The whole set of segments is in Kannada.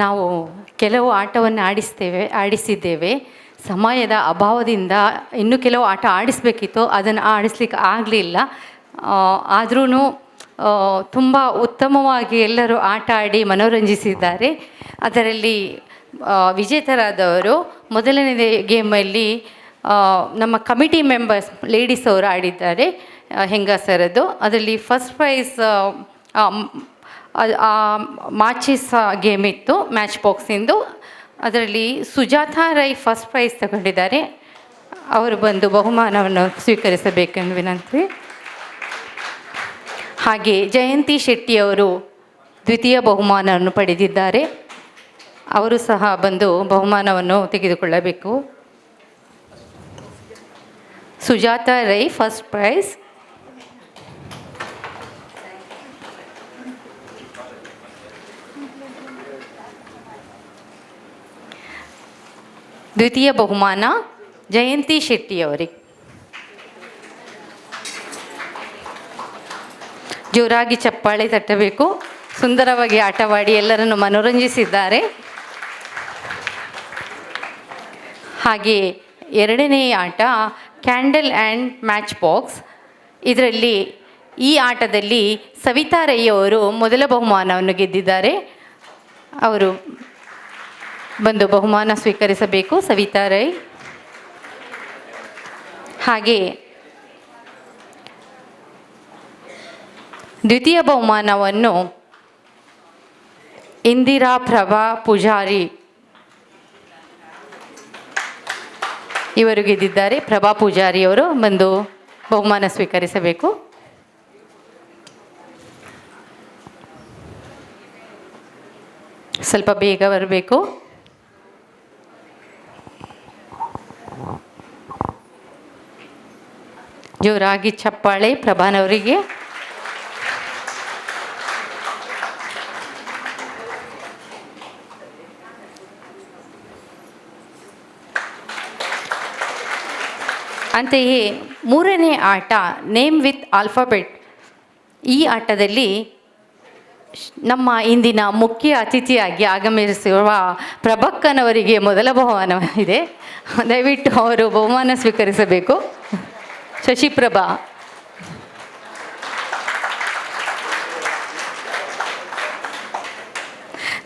ನಾವು ಕೆಲವು ಆಟವನ್ನು ಆಡಿಸಿದ್ದೇವೆ. ಸಮಯದ ಅಭಾವದಿಂದ ಇನ್ನೂ ಕೆಲವು ಆಟ ಆಡಿಸಬೇಕಿತ್ತು, ಅದನ್ನು ಆಡಿಸ್ಲಿಕ್ಕೆ ಆಗಲಿಲ್ಲ. ಆದ್ರೂ ತುಂಬ ಉತ್ತಮವಾಗಿ ಎಲ್ಲರೂ ಆಟ ಆಡಿ ಮನೋರಂಜಿಸಿದ್ದಾರೆ. ಅದರಲ್ಲಿ ವಿಜೇತರಾದವರು ಮೊದಲನೇ ಗೇಮಲ್ಲಿ ನಮ್ಮ ಕಮಿಟಿ ಮೆಂಬರ್ಸ್ ಲೇಡೀಸ್ ಅವರು ಆಡಿದ್ದಾರೆ, ಹೆಂಗಸರದ್ದು. ಅದರಲ್ಲಿ ಫಸ್ಟ್ ಪ್ರೈಸ್ ಮಾಚಿಸ್ ಗೇಮ್ ಇತ್ತು, ಮ್ಯಾಚ್ ಬಾಕ್ಸಿಂದು. ಅದರಲ್ಲಿ ಸುಜಾತಾ ರೈ ಫಸ್ಟ್ ಪ್ರೈಸ್ ತಗೊಂಡಿದ್ದಾರೆ. ಅವರು ಬಂದು ಬಹುಮಾನವನ್ನು ಸ್ವೀಕರಿಸಬೇಕೆಂದು ವಿನಂತಿ. ಹಾಗೆ ಜಯಂತಿ ಶೆಟ್ಟಿಯವರು ದ್ವಿತೀಯ ಬಹುಮಾನವನ್ನು ಪಡೆದಿದ್ದಾರೆ. ಅವರು ಸಹ ಬಂದು ಬಹುಮಾನವನ್ನು ತೆಗೆದುಕೊಳ್ಳಬೇಕು. Sujata Rai first prize. ದ್ವಿತೀಯ ಬಹುಮಾನ ಜಯಂತಿ ಶೆಟ್ಟಿಯವರಿಗೆ. ಜೋರಾಗಿ ಚಪ್ಪಾಳೆ ತಟ್ಟಬೇಕು. ಸುಂದರವಾಗಿ ಆಟವಾಡಿ ಎಲ್ಲರನ್ನು ಮನೋರಂಜಿಸಿದ್ದಾರೆ. ಹಾಗೆ ಎರಡನೇ ಆಟ ಕ್ಯಾಂಡಲ್ ಆ್ಯಂಡ್ ಮ್ಯಾಚ್ ಬಾಕ್ಸ್. ಇದರಲ್ಲಿ ಈ ಆಟದಲ್ಲಿ ಸವಿತಾ ರೈ ಅವರು ಮೊದಲ ಬಹುಮಾನವನ್ನು ಗೆದ್ದಿದ್ದಾರೆ. ಅವರು ಬಂದು ಬಹುಮಾನ ಸ್ವೀಕರಿಸಬೇಕು, ಸವಿತಾ ರೈ. ಹಾಗೆ ದ್ವಿತೀಯ ಬಹುಮಾನವನ್ನು ಇಂದಿರಾ ಪ್ರಭಾ ಪೂಜಾರಿ ಇವರು ಗೆದ್ದಿದ್ದಾರೆ. ಪ್ರಭಾ ಪೂಜಾರಿಯವರು ಬಂದು ಬಹುಮಾನ ಸ್ವೀಕರಿಸಬೇಕು. ಸ್ವಲ್ಪ ಬೇಗ ಬರಬೇಕು. ಜೋರಾಗಿ ಚಪ್ಪಾಳೆ ಪ್ರಭಾನವರಿಗೆ. ಅಂತೆಯೇ ಮೂರನೇ ಆಟ ನೇಮ್ ವಿತ್ ಆಲ್ಫಾಬೆಟ್. ಈ ಆಟದಲ್ಲಿ ನಮ್ಮ ಇಂದಿನ ಮುಖ್ಯ ಅತಿಥಿಯಾಗಿ ಆಗಮಿಸಿರುವ ಪ್ರಭಕ್ಕನವರಿಗೆ ಮೊದಲ ಬಹುಮಾನ ಇದೆ. ದಯವಿಟ್ಟು ಅವರು ಬಹುಮಾನ ಸ್ವೀಕರಿಸಬೇಕು. ಶಶಿಪ್ರಭಾ.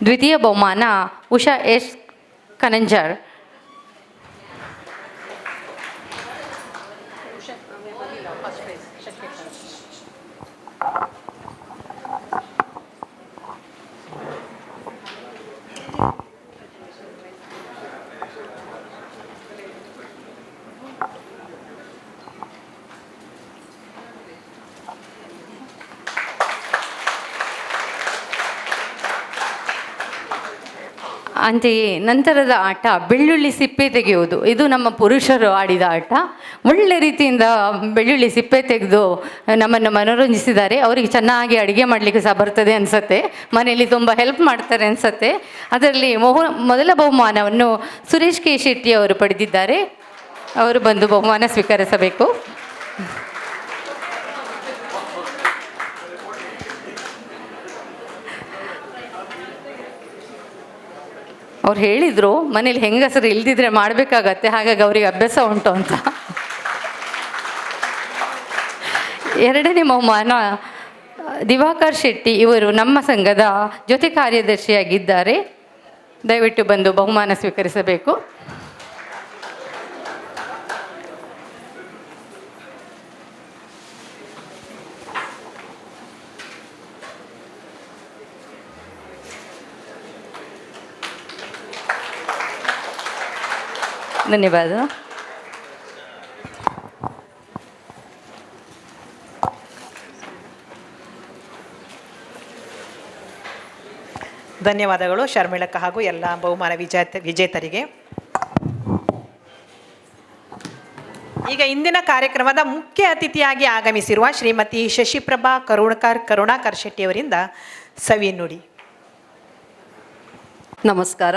ದ್ವಿತೀಯ ಬಹುಮಾನ ಉಷಾ ಎಸ್ ಕನಂಜರ್. ಅಂತೆಯೇ ನಂತರದ ಆಟ ಬೆಳ್ಳುಳ್ಳಿ ಸಿಪ್ಪೆ ತೆಗೆಯುವುದು. ಇದು ನಮ್ಮ ಪುರುಷರು ಆಡಿದ ಆಟ. ಒಳ್ಳೆ ರೀತಿಯಿಂದ ಬೆಳ್ಳುಳ್ಳಿ ಸಿಪ್ಪೆ ತೆಗೆದು ನಮ್ಮನ್ನು ಮನೋರಂಜಿಸಿದ್ದಾರೆ. ಅವರಿಗೆ ಚೆನ್ನಾಗಿ ಅಡುಗೆ ಮಾಡಲಿಕ್ಕೆ ಸಹ ಬರ್ತದೆ ಅನಿಸುತ್ತೆ, ಮನೆಯಲ್ಲಿ ತುಂಬ ಹೆಲ್ಪ್ ಮಾಡ್ತಾರೆ ಅನಿಸುತ್ತೆ. ಅದರಲ್ಲಿ ಮೊದಲ ಬಹುಮಾನವನ್ನು ಸುರೇಶ್ ಕೆ ಶೆಟ್ಟಿ ಅವರು ಪಡೆದಿದ್ದಾರೆ. ಅವರು ಬಂದು ಬಹುಮಾನ ಸ್ವೀಕರಿಸಬೇಕು. ಅವ್ರು ಹೇಳಿದರು ಮನೇಲಿ ಹೆಂಗಸರು ಇಲ್ದಿದ್ರೆ ಮಾಡಬೇಕಾಗತ್ತೆ, ಹಾಗಾಗಿ ಅವರಿಗೆ ಅಭ್ಯಾಸ ಉಂಟು ಅಂತ. ಎರಡನೇ ಬಹುಮಾನ ದಿವಾಕರ್ ಶೆಟ್ಟಿ, ಇವರು ನಮ್ಮ ಸಂಘದ ಜೊತೆ ಕಾರ್ಯದರ್ಶಿಯಾಗಿದ್ದಾರೆ. ದಯವಿಟ್ಟು ಬಂದು ಬಹುಮಾನ ಸ್ವೀಕರಿಸಬೇಕು. ಧನ್ಯವಾದ. ಧನ್ಯವಾದಗಳು ಶರ್ಮಿಳಕ್ಕ ಹಾಗೂ ಎಲ್ಲ ಬಹುಮಾನ ವಿಜೇತರಿಗೆ. ಈಗ ಇಂದಿನ ಕಾರ್ಯಕ್ರಮದ ಮುಖ್ಯ ಅತಿಥಿಯಾಗಿ ಆಗಮಿಸಿರುವ ಶ್ರೀಮತಿ ಶಶಿಪ್ರಭಾ ಕರುಣಾಕರ್ ಶೆಟ್ಟಿಯವರಿಂದ ಸವಿ ನುಡಿ. ನಮಸ್ಕಾರ.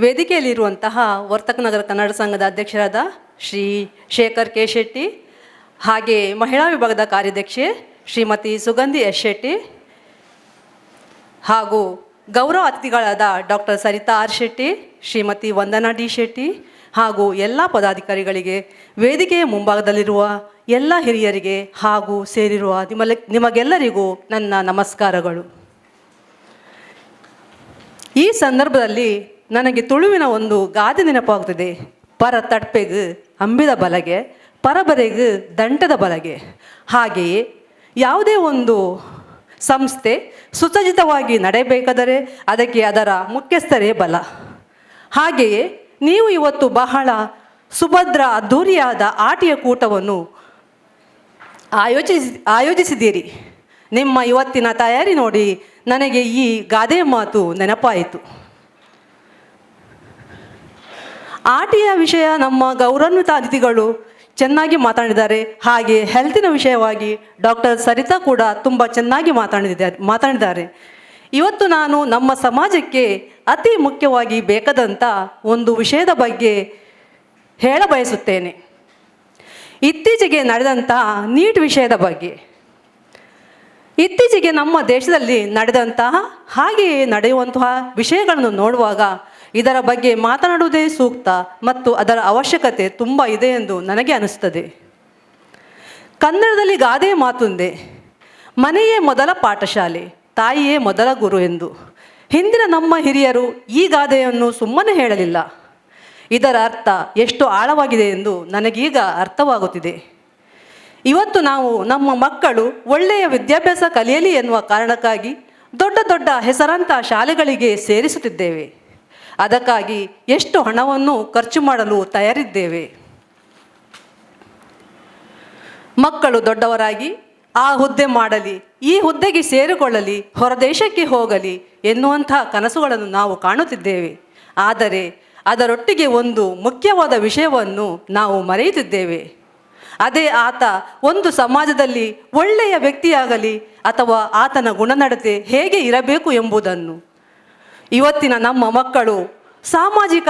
ವೇದಿಕೆಯಲ್ಲಿರುವಂತಹ ವರ್ತಕನಗರ ಕನ್ನಡ ಸಂಘದ ಅಧ್ಯಕ್ಷರಾದ ಶ್ರೀ ಶೇಖರ್ ಕೆ ಶೆಟ್ಟಿ, ಹಾಗೆ ಮಹಿಳಾ ವಿಭಾಗದ ಕಾರ್ಯದರ್ಶಿ ಶ್ರೀಮತಿ ಸುಗಂಧಿ ಎಸ್ ಶೆಟ್ಟಿ, ಹಾಗೂ ಗೌರವ ಅತಿಥಿಗಳಾದ ಡಾಕ್ಟರ್ ಸರಿತಾ ಆರ್ ಶೆಟ್ಟಿ, ಶ್ರೀಮತಿ ವಂದನಾ ಡಿ ಶೆಟ್ಟಿ ಹಾಗೂ ಎಲ್ಲ ಪದಾಧಿಕಾರಿಗಳಿಗೆ, ವೇದಿಕೆಯ ಮುಂಭಾಗದಲ್ಲಿರುವ ಎಲ್ಲ ಹಿರಿಯರಿಗೆ ಹಾಗೂ ಸೇರಿರುವ ನಿಮಗೆಲ್ಲರಿಗೂ ನನ್ನ ನಮಸ್ಕಾರಗಳು. ಈ ಸಂದರ್ಭದಲ್ಲಿ ನನಗೆ ತುಳುವಿನ ಒಂದು ಗಾದೆ ನೆನಪಾಗುತ್ತದೆ. ಪರ ತಡ್ಪೆಗ್ ಅಂಬಿದ ಬಲಗೆ, ಪರಬರೆಗ್ ದಂಟದ ಬಲಗೆ. ಹಾಗೆಯೇ ಯಾವುದೇ ಒಂದು ಸಂಸ್ಥೆ ಸುಸಜ್ಜಿತವಾಗಿ ನಡೆಯಬೇಕಾದರೆ ಅದಕ್ಕೆ ಅದರ ಮುಖ್ಯಸ್ಥರೇ ಬಲ. ಹಾಗೆಯೇ ನೀವು ಇವತ್ತು ಬಹಳ ಸುಭದ್ರ ಅದ್ಧೂರಿಯಾದ ಆಟಿಯ ಕೂಟವನ್ನು ಆಯೋಜಿಸಿದ್ದೀರಿ. ನಿಮ್ಮ ಇವತ್ತಿನ ತಯಾರಿ ನೋಡಿ ನನಗೆ ಈ ಗಾದೆಯ ಮಾತು ನೆನಪಾಯಿತು. ಆಟಿಯ ವಿಷಯ ನಮ್ಮ ಗೌರವಾನ್ವಿತ ಅತಿಥಿಗಳು ಚೆನ್ನಾಗಿ ಮಾತಾಡಿದ್ದಾರೆ. ಹಾಗೆ ಹೆಲ್ತಿನ ವಿಷಯವಾಗಿ ಡಾಕ್ಟರ್ ಸರಿತಾ ಕೂಡ ತುಂಬ ಚೆನ್ನಾಗಿ ಮಾತಾಡಿದ್ದಾರೆ. ಇವತ್ತು ನಾನು ನಮ್ಮ ಸಮಾಜಕ್ಕೆ ಅತಿ ಮುಖ್ಯವಾಗಿ ಬೇಕಾದಂಥ ಒಂದು ವಿಷಯದ ಬಗ್ಗೆ ಹೇಳ ಬಯಸುತ್ತೇನೆ. ಇತ್ತೀಚೆಗೆ ನಡೆದಂತಹ ನೀಟ್ ವಿಷಯದ ಬಗ್ಗೆ. ಇತ್ತೀಚೆಗೆ ನಮ್ಮ ದೇಶದಲ್ಲಿ ನಡೆದಂತಹ ಹಾಗೆಯೇ ನಡೆಯುವಂತಹ ವಿಷಯಗಳನ್ನು ನೋಡುವಾಗ ಇದರ ಬಗ್ಗೆ ಮಾತನಾಡುವುದೇ ಸೂಕ್ತ ಮತ್ತು ಅದರ ಅವಶ್ಯಕತೆ ತುಂಬ ಇದೆ ಎಂದು ನನಗೆ ಅನಿಸುತ್ತದೆ. ಕನ್ನಡದಲ್ಲಿ ಗಾದೆಯ ಮಾತುಂದೆ, ಮನೆಯೇ ಮೊದಲ ಪಾಠಶಾಲೆ, ತಾಯಿಯೇ ಮೊದಲ ಗುರು ಎಂದು. ಹಿಂದಿನ ನಮ್ಮ ಹಿರಿಯರು ಈ ಗಾದೆಯನ್ನು ಸುಮ್ಮನೆ ಹೇಳಲಿಲ್ಲ. ಇದರ ಅರ್ಥ ಎಷ್ಟು ಆಳವಾಗಿದೆ ಎಂದು ನನಗೀಗ ಅರ್ಥವಾಗುತ್ತಿದೆ. ಇವತ್ತು ನಾವು ನಮ್ಮ ಮಕ್ಕಳು ಒಳ್ಳೆಯ ವಿದ್ಯಾಭ್ಯಾಸ ಕಲಿಯಲಿ ಎನ್ನುವ ಕಾರಣಕ್ಕಾಗಿ ದೊಡ್ಡ ದೊಡ್ಡ ಹೆಸರಾಂತ ಶಾಲೆಗಳಿಗೆ ಸೇರಿಸುತ್ತಿದ್ದೇವೆ. ಅದಕ್ಕಾಗಿ ಎಷ್ಟು ಹಣವನ್ನು ಖರ್ಚು ಮಾಡಲು ತಯಾರಿದ್ದೇವೆ. ಮಕ್ಕಳು ದೊಡ್ಡವರಾಗಿ ಆ ಹುದ್ದೆ ಮಾಡಲಿ, ಈ ಹುದ್ದೆಗೆ ಸೇರಿಕೊಳ್ಳಲಿ, ಹೊರದೇಶಕ್ಕೆ ಹೋಗಲಿ ಎನ್ನುವಂತಹ ಕನಸುಗಳನ್ನು ನಾವು ಕಾಣುತ್ತಿದ್ದೇವೆ. ಆದರೆ ಅದರೊಟ್ಟಿಗೆ ಒಂದು ಮುಖ್ಯವಾದ ವಿಷಯವನ್ನು ನಾವು ಮರೆಯುತ್ತಿದ್ದೇವೆ. ಅದೇ ಆತ ಒಂದು ಸಮಾಜದಲ್ಲಿ ಒಳ್ಳೆಯ ವ್ಯಕ್ತಿಯಾಗಲಿ ಅಥವಾ ಆತನ ಗುಣನಡತೆ ಹೇಗೆ ಇರಬೇಕು ಎಂಬುದನ್ನು. ಇವತ್ತಿನ ನಮ್ಮ ಮಕ್ಕಳು ಸಾಮಾಜಿಕ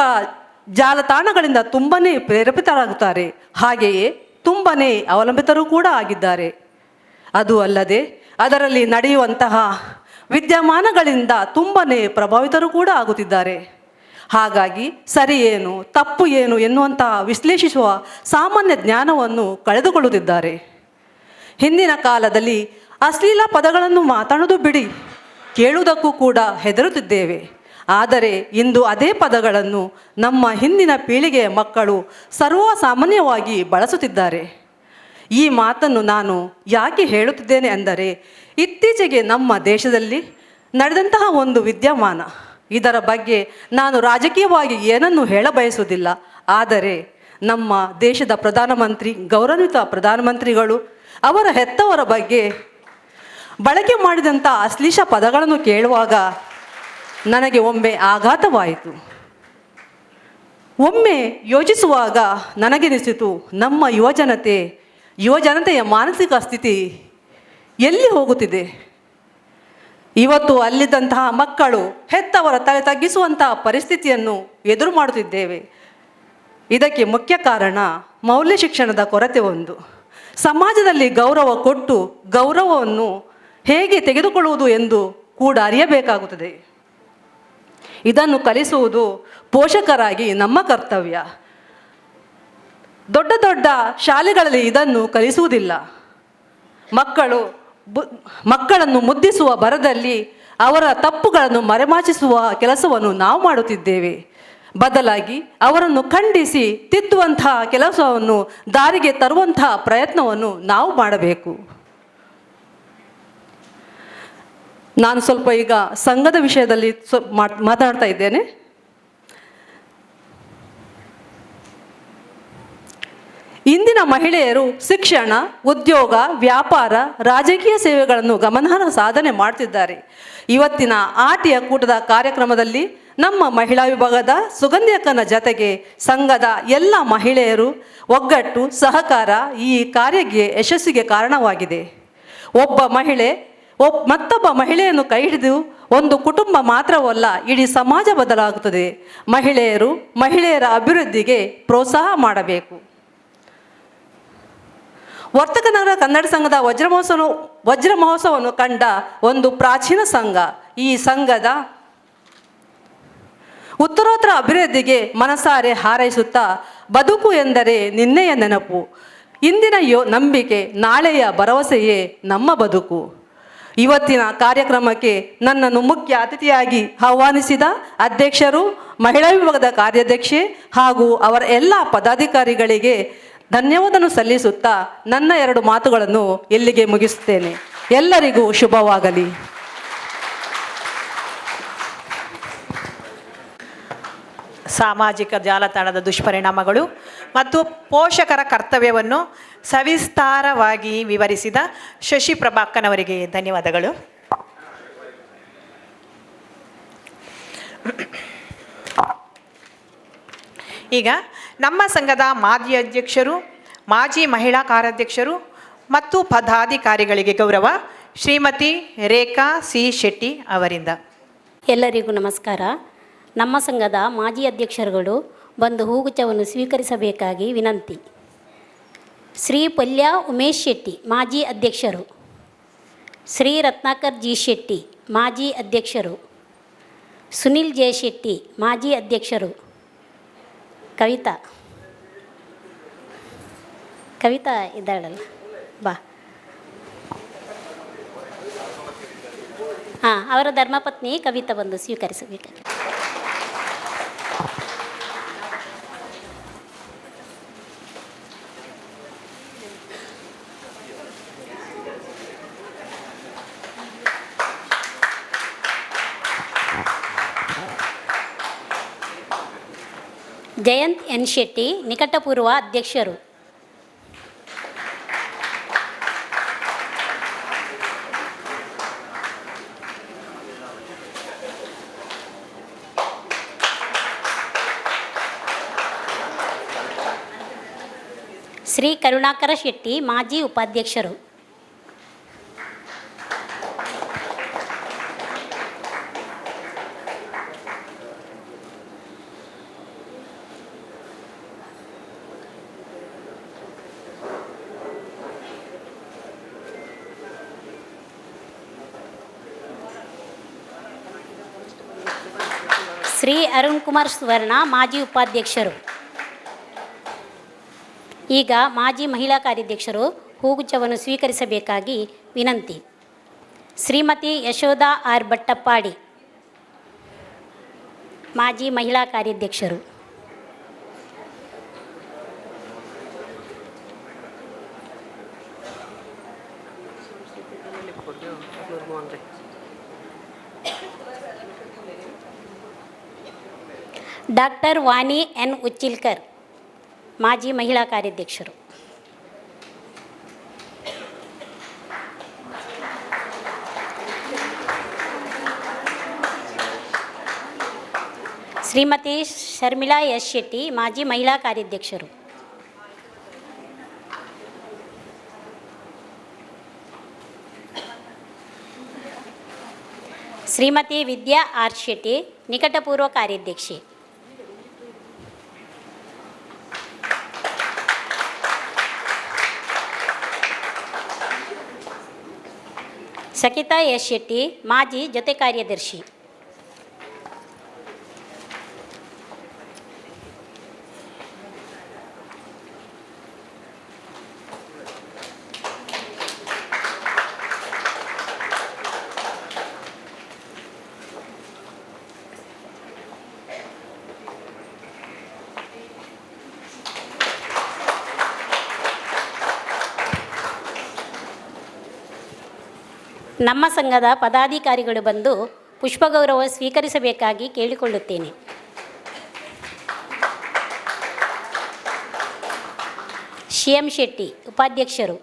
ಜಾಲತಾಣಗಳಿಂದ ತುಂಬಾ ಪ್ರೇರೇಪಿತರಾಗುತ್ತಾರೆ. ಹಾಗೆಯೇ ತುಂಬಾ ಅವಲಂಬಿತರು ಕೂಡ ಆಗಿದ್ದಾರೆ. ಅದು ಅಲ್ಲದೆ ಅದರಲ್ಲಿ ನಡೆಯುವಂತಹ ವಿದ್ಯಮಾನಗಳಿಂದ ತುಂಬಾ ಪ್ರಭಾವಿತರು ಕೂಡ ಆಗುತ್ತಿದ್ದಾರೆ. ಹಾಗಾಗಿ ಸರಿ ಏನು ತಪ್ಪು ಏನು ಎನ್ನುವಂತಹ ವಿಶ್ಲೇಷಿಸುವ ಸಾಮಾನ್ಯ ಜ್ಞಾನವನ್ನು ಕಳೆದುಕೊಳ್ಳುತ್ತಿದ್ದಾರೆ. ಹಿಂದಿನ ಕಾಲದಲ್ಲಿ ಅಶ್ಲೀಲ ಪದಗಳನ್ನು ಮಾತಾಡೋದು ಬಿಡಿ, ಕೇಳುವುದಕ್ಕೂ ಕೂಡ ಹೆದರುತ್ತಿದ್ದೇವೆ. ಆದರೆ ಇಂದು ಅದೇ ಪದಗಳನ್ನು ನಮ್ಮ ಹಿಂದಿನ ಪೀಳಿಗೆಯ ಮಕ್ಕಳು ಸರ್ವಸಾಮಾನ್ಯವಾಗಿ ಬಳಸುತ್ತಿದ್ದಾರೆ. ಈ ಮಾತನ್ನು ನಾನು ಯಾಕೆ ಹೇಳುತ್ತಿದ್ದೇನೆ ಅಂದರೆ, ಇತ್ತೀಚೆಗೆ ನಮ್ಮ ದೇಶದಲ್ಲಿ ನಡೆದಂತಹ ಒಂದು ವಿದ್ಯಮಾನ. ಇದರ ಬಗ್ಗೆ ನಾನು ರಾಜಕೀಯವಾಗಿ ಏನನ್ನು ಹೇಳಬಯಸುವುದಿಲ್ಲ. ಆದರೆ ನಮ್ಮ ದೇಶದ ಪ್ರಧಾನಮಂತ್ರಿ, ಗೌರವಾನ್ವಿತ ಪ್ರಧಾನಮಂತ್ರಿಗಳು ಅವರ ಹೆತ್ತವರ ಬಗ್ಗೆ ಬಳಕೆ ಮಾಡಿದಂಥ ಅಶ್ಲೀಲ ಪದಗಳನ್ನು ಕೇಳುವಾಗ ನನಗೆ ಒಮ್ಮೆ ಆಘಾತವಾಯಿತು. ಒಮ್ಮೆ ಯೋಚಿಸುವಾಗ ನನಗೆನಿಸಿತು, ನಮ್ಮ ಯುವಜನತೆಯ ಮಾನಸಿಕ ಸ್ಥಿತಿ ಎಲ್ಲಿ ಹೋಗುತ್ತಿದೆ. ಇವತ್ತು ಅಲ್ಲಿದ್ದಂತಹ ಮಕ್ಕಳು ಹೆತ್ತವರ ತಲೆ ತಗ್ಗಿಸುವಂತಹ ಪರಿಸ್ಥಿತಿಯನ್ನು ಎದುರು ಮಾಡುತ್ತಿದ್ದೇವೆ. ಇದಕ್ಕೆ ಮುಖ್ಯ ಕಾರಣ ಮೌಲ್ಯ ಶಿಕ್ಷಣದ ಕೊರತೆ ಒಂದು. ಸಮಾಜದಲ್ಲಿ ಗೌರವ ಕೊಟ್ಟು ಗೌರವವನ್ನು ಹೇಗೆ ತೆಗೆದುಕೊಳ್ಳುವುದು ಎಂದು ಕೂಡ ಅರಿಯಬೇಕಾಗುತ್ತದೆ. ಇದನ್ನು ಕಲಿಸುವುದು ಪೋಷಕರಾಗಿ ನಮ್ಮ ಕರ್ತವ್ಯ. ದೊಡ್ಡ ದೊಡ್ಡ ಶಾಲೆಗಳಲ್ಲಿ ಇದನ್ನು ಕಲಿಸುವುದಿಲ್ಲ. ಮಕ್ಕಳನ್ನು ಮುದ್ದಿಸುವ ಭರದಲ್ಲಿ ಅವರ ತಪ್ಪುಗಳನ್ನು ಮರೆಮಾಚಿಸುವ ಕೆಲಸವನ್ನು ನಾವು ಮಾಡುತ್ತಿದ್ದೇವೆ. ಬದಲಾಗಿ ಅವರನ್ನು ಖಂಡಿಸಿ ತಿದ್ದುವಂತಹ ಕೆಲಸವನ್ನು ದಾರಿಗೆ ತರುವಂತಹ ಪ್ರಯತ್ನವನ್ನು ನಾವು ಮಾಡಬೇಕು. ನಾನು ಸ್ವಲ್ಪ ಈಗ ಸಂಘದ ವಿಷಯದಲ್ಲಿ ಮಾತನಾಡ್ತಾ ಇದ್ದೇನೆ. ಇಂದಿನ ಮಹಿಳೆಯರು ಶಿಕ್ಷಣ, ಉದ್ಯೋಗ, ವ್ಯಾಪಾರ, ರಾಜಕೀಯ ಸೇವೆಗಳನ್ನು ಗಮನಾರ್ಹ ಸಾಧನೆ ಮಾಡ್ತಿದ್ದಾರೆ. ಇವತ್ತಿನ ಆಟಿಯ ಕೂಟದ ಕಾರ್ಯಕ್ರಮದಲ್ಲಿ ನಮ್ಮ ಮಹಿಳಾ ವಿಭಾಗದ ಸುಗಂಧಿ ಅಕ್ಕನ ಜತೆಗೆ ಸಂಘದ ಎಲ್ಲ ಮಹಿಳೆಯರು ಒಗ್ಗಟ್ಟು, ಸಹಕಾರ ಈ ಕಾರ್ಯಕ್ಕೆ ಯಶಸ್ಸಿಗೆ ಕಾರಣವಾಗಿದೆ. ಒಬ್ಬ ಮಹಿಳೆ ಮತ್ತೊಬ್ಬ ಮಹಿಳೆಯನ್ನು ಕೈ ಹಿಡಿದು ಒಂದು ಕುಟುಂಬ ಮಾತ್ರವಲ್ಲ, ಇಡೀ ಸಮಾಜ ಬದಲಾಗುತ್ತದೆ. ಮಹಿಳೆಯರ ಅಭಿವೃದ್ಧಿಗೆ ಪ್ರೋತ್ಸಾಹ ಮಾಡಬೇಕು. ವರ್ತಕನಗರ ಕನ್ನಡ ಸಂಘದ ವಜ್ರ ಮಹೋತ್ಸವವನ್ನು ಕಂಡ ಒಂದು ಪ್ರಾಚೀನ ಸಂಘ. ಈ ಸಂಘದ ಉತ್ತರೋತ್ತರ ಅಭಿವೃದ್ಧಿಗೆ ಮನಸಾರೆ ಹಾರೈಸುತ್ತಾ ಬದುಕು ಎಂದರೆ ನಿನ್ನೆಯ ನೆನಪು, ಇಂದಿನ ನಂಬಿಕೆ, ನಾಳೆಯ ಭರವಸೆಯೇ ನಮ್ಮ ಬದುಕು. ಇವತ್ತಿನ ಕಾರ್ಯಕ್ರಮಕ್ಕೆ ನನ್ನನ್ನು ಮುಖ್ಯ ಅತಿಥಿಯಾಗಿ ಆಹ್ವಾನಿಸಿದ ಅಧ್ಯಕ್ಷರು, ಮಹಿಳಾ ವಿಭಾಗದ ಕಾರ್ಯಾಧ್ಯಕ್ಷೆ ಹಾಗೂ ಅವರ ಎಲ್ಲ ಪದಾಧಿಕಾರಿಗಳಿಗೆ ಧನ್ಯವಾದವನ್ನು ಸಲ್ಲಿಸುತ್ತಾ ನನ್ನ 2 ಮಾತುಗಳನ್ನು ಇಲ್ಲಿಗೆ ಮುಗಿಸುತ್ತೇನೆ. ಎಲ್ಲರಿಗೂ ಶುಭವಾಗಲಿ. ಸಾಮಾಜಿಕ ಜಾಲತಾಣದ ದುಷ್ಪರಿಣಾಮಗಳು ಮತ್ತು ಪೋಷಕರ ಕರ್ತವ್ಯವನ್ನು ಸವಿಸ್ತಾರವಾಗಿ ವಿವರಿಸಿದ ಶಶಿ ಪ್ರಭಾಕನವರಿಗೆ ಧನ್ಯವಾದಗಳು. ಈಗ ನಮ್ಮ ಸಂಘದ ಮಾಜಿ ಅಧ್ಯಕ್ಷರು, ಮಾಜಿ ಮಹಿಳಾ ಕಾರ್ಯಾಧ್ಯಕ್ಷರು ಮತ್ತು ಪದಾಧಿಕಾರಿಗಳಿಗೆ ಗೌರವ ಶ್ರೀಮತಿ ರೇಖಾ ಸಿ ಶೆಟ್ಟಿ ಅವರಿಂದ. ಎಲ್ಲರಿಗೂ ನಮಸ್ಕಾರ. ನಮ್ಮ ಸಂಘದ ಮಾಜಿ ಅಧ್ಯಕ್ಷರುಗಳು ಬಂದು ಹೂಗುಚ್ಛವನ್ನು ಸ್ವೀಕರಿಸಬೇಕಾಗಿ ವಿನಂತಿ. ಶ್ರೀ ಪಲ್ಯ ಉಮೇಶ್ ಶೆಟ್ಟಿ ಮಾಜಿ ಅಧ್ಯಕ್ಷರು, ಶ್ರೀ ರತ್ನಾಕರ್ ಜಿ ಶೆಟ್ಟಿ ಮಾಜಿ ಅಧ್ಯಕ್ಷರು, ಸುನಿಲ್ ಜೆ ಶೆಟ್ಟಿ ಮಾಜಿ ಅಧ್ಯಕ್ಷರು, ಕವಿತಾ ಇದ್ದಾಳಲ್ಲ, ಬಾ. ಅವರ ಧರ್ಮಪತ್ನಿ ಕವಿತಾ ಬಂದು ಸ್ವೀಕರಿಸಬೇಕಾಗಿ. ಜಯಂತ್ ಎನ್ ಶೆಟ್ಟಿ ನಿಕಟಪೂರ್ವ ಅಧ್ಯಕ್ಷರು, ಶ್ರೀ ಕರುಣಾಕರ ಶೆಟ್ಟಿ ಮಾಜಿ ಉಪಾಧ್ಯಕ್ಷರು, ಶ್ರೀ ಅರುಣ್ ಕುಮಾರ್ ಸುವರ್ಣ ಮಾಜಿ ಉಪಾಧ್ಯಕ್ಷರು. ಈಗ ಮಾಜಿ ಮಹಿಳಾ ಕಾರ್ಯಾಧ್ಯಕ್ಷರು ಹೂಗುಚ್ಛವನ್ನು ಸ್ವೀಕರಿಸಬೇಕಾಗಿ ವಿನಂತಿ. ಶ್ರೀಮತಿ ಯಶೋಧಾ ಆರ್ ಭಟ್ಟಪ್ಪಾಡಿ ಮಾಜಿ ಮಹಿಳಾ ಕಾರ್ಯಾಧ್ಯಕ್ಷರು, ಡಾಕ್ಟರ್ ವಾಣಿ ಎನ್ ಉಚ್ಚಿಲ್ಕರ್ ಮಾಜಿ ಮಹಿಳಾ ಕಾರ್ಯಾಧ್ಯಕ್ಷರು, ಶ್ರೀಮತಿ ಶರ್ಮಿಳಾ ಎಸ್ ಶೆಟ್ಟಿ ಮಾಜಿ ಮಹಿಳಾ ಕಾರ್ಯಾಧ್ಯಕ್ಷರು, ಶ್ರೀಮತಿ ವಿದ್ಯಾ ಆರ್ ಶೆಟ್ಟಿ ನಿಕಟಪೂರ್ವ ಕಾರ್ಯಾಧ್ಯಕ್ಷೆ, ಸಕಿತಾ ಎಸ್ ಶೆಟ್ಟಿ ಮಾಜಿ ಜೊತೆ ಕಾರ್ಯದರ್ಶಿ, ನಮ್ಮ ಸಂಘದ ಪದಾಧಿಕಾರಿಗಳು ಬಂದು ಪುಷ್ಪಗೌರವ ಸ್ವೀಕರಿಸಬೇಕಾಗಿ ಕೇಳಿಕೊಳ್ಳುತ್ತೇನೆ. ಶ್ಯಾಮ್ ಶೆಟ್ಟಿ ಉಪಾಧ್ಯಕ್ಷರು,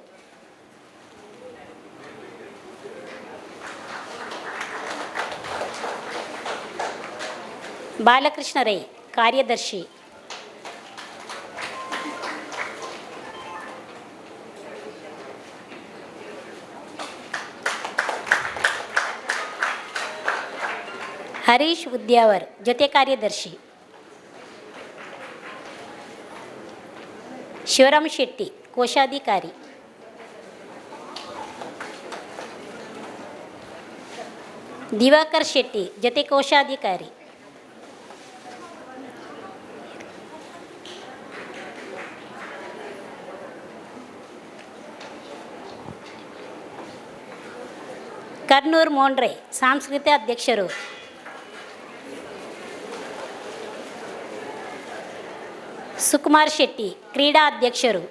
ಬಾಲಕೃಷ್ಣ ರೈ ಕಾರ್ಯದರ್ಶಿ, ಹರೀಶ್ ಉದ್ಯಾವರ್ ಜೊತೆ ಕಾರ್ಯದರ್ಶಿ, ಶಿವರಾಮ್ ಶೆಟ್ಟಿ ಕೋಶಾಧಿಕಾರಿ, ದಿವಾಕರ್ ಶೆಟ್ಟಿ ಜೊತೆ ಕೋಶಾಧಿಕಾರಿ, ಕರ್ನೂರ್ ಮೋಂಡ್ರೆ ಸಾಂಸ್ಕೃತಿಕ ಅಧ್ಯಕ್ಷರು. ಸುಕುಮಾರ್ ಶೆಟ್ಟಿ ಕ್ರೀಡಾ ಅಧ್ಯಕ್ಷರು.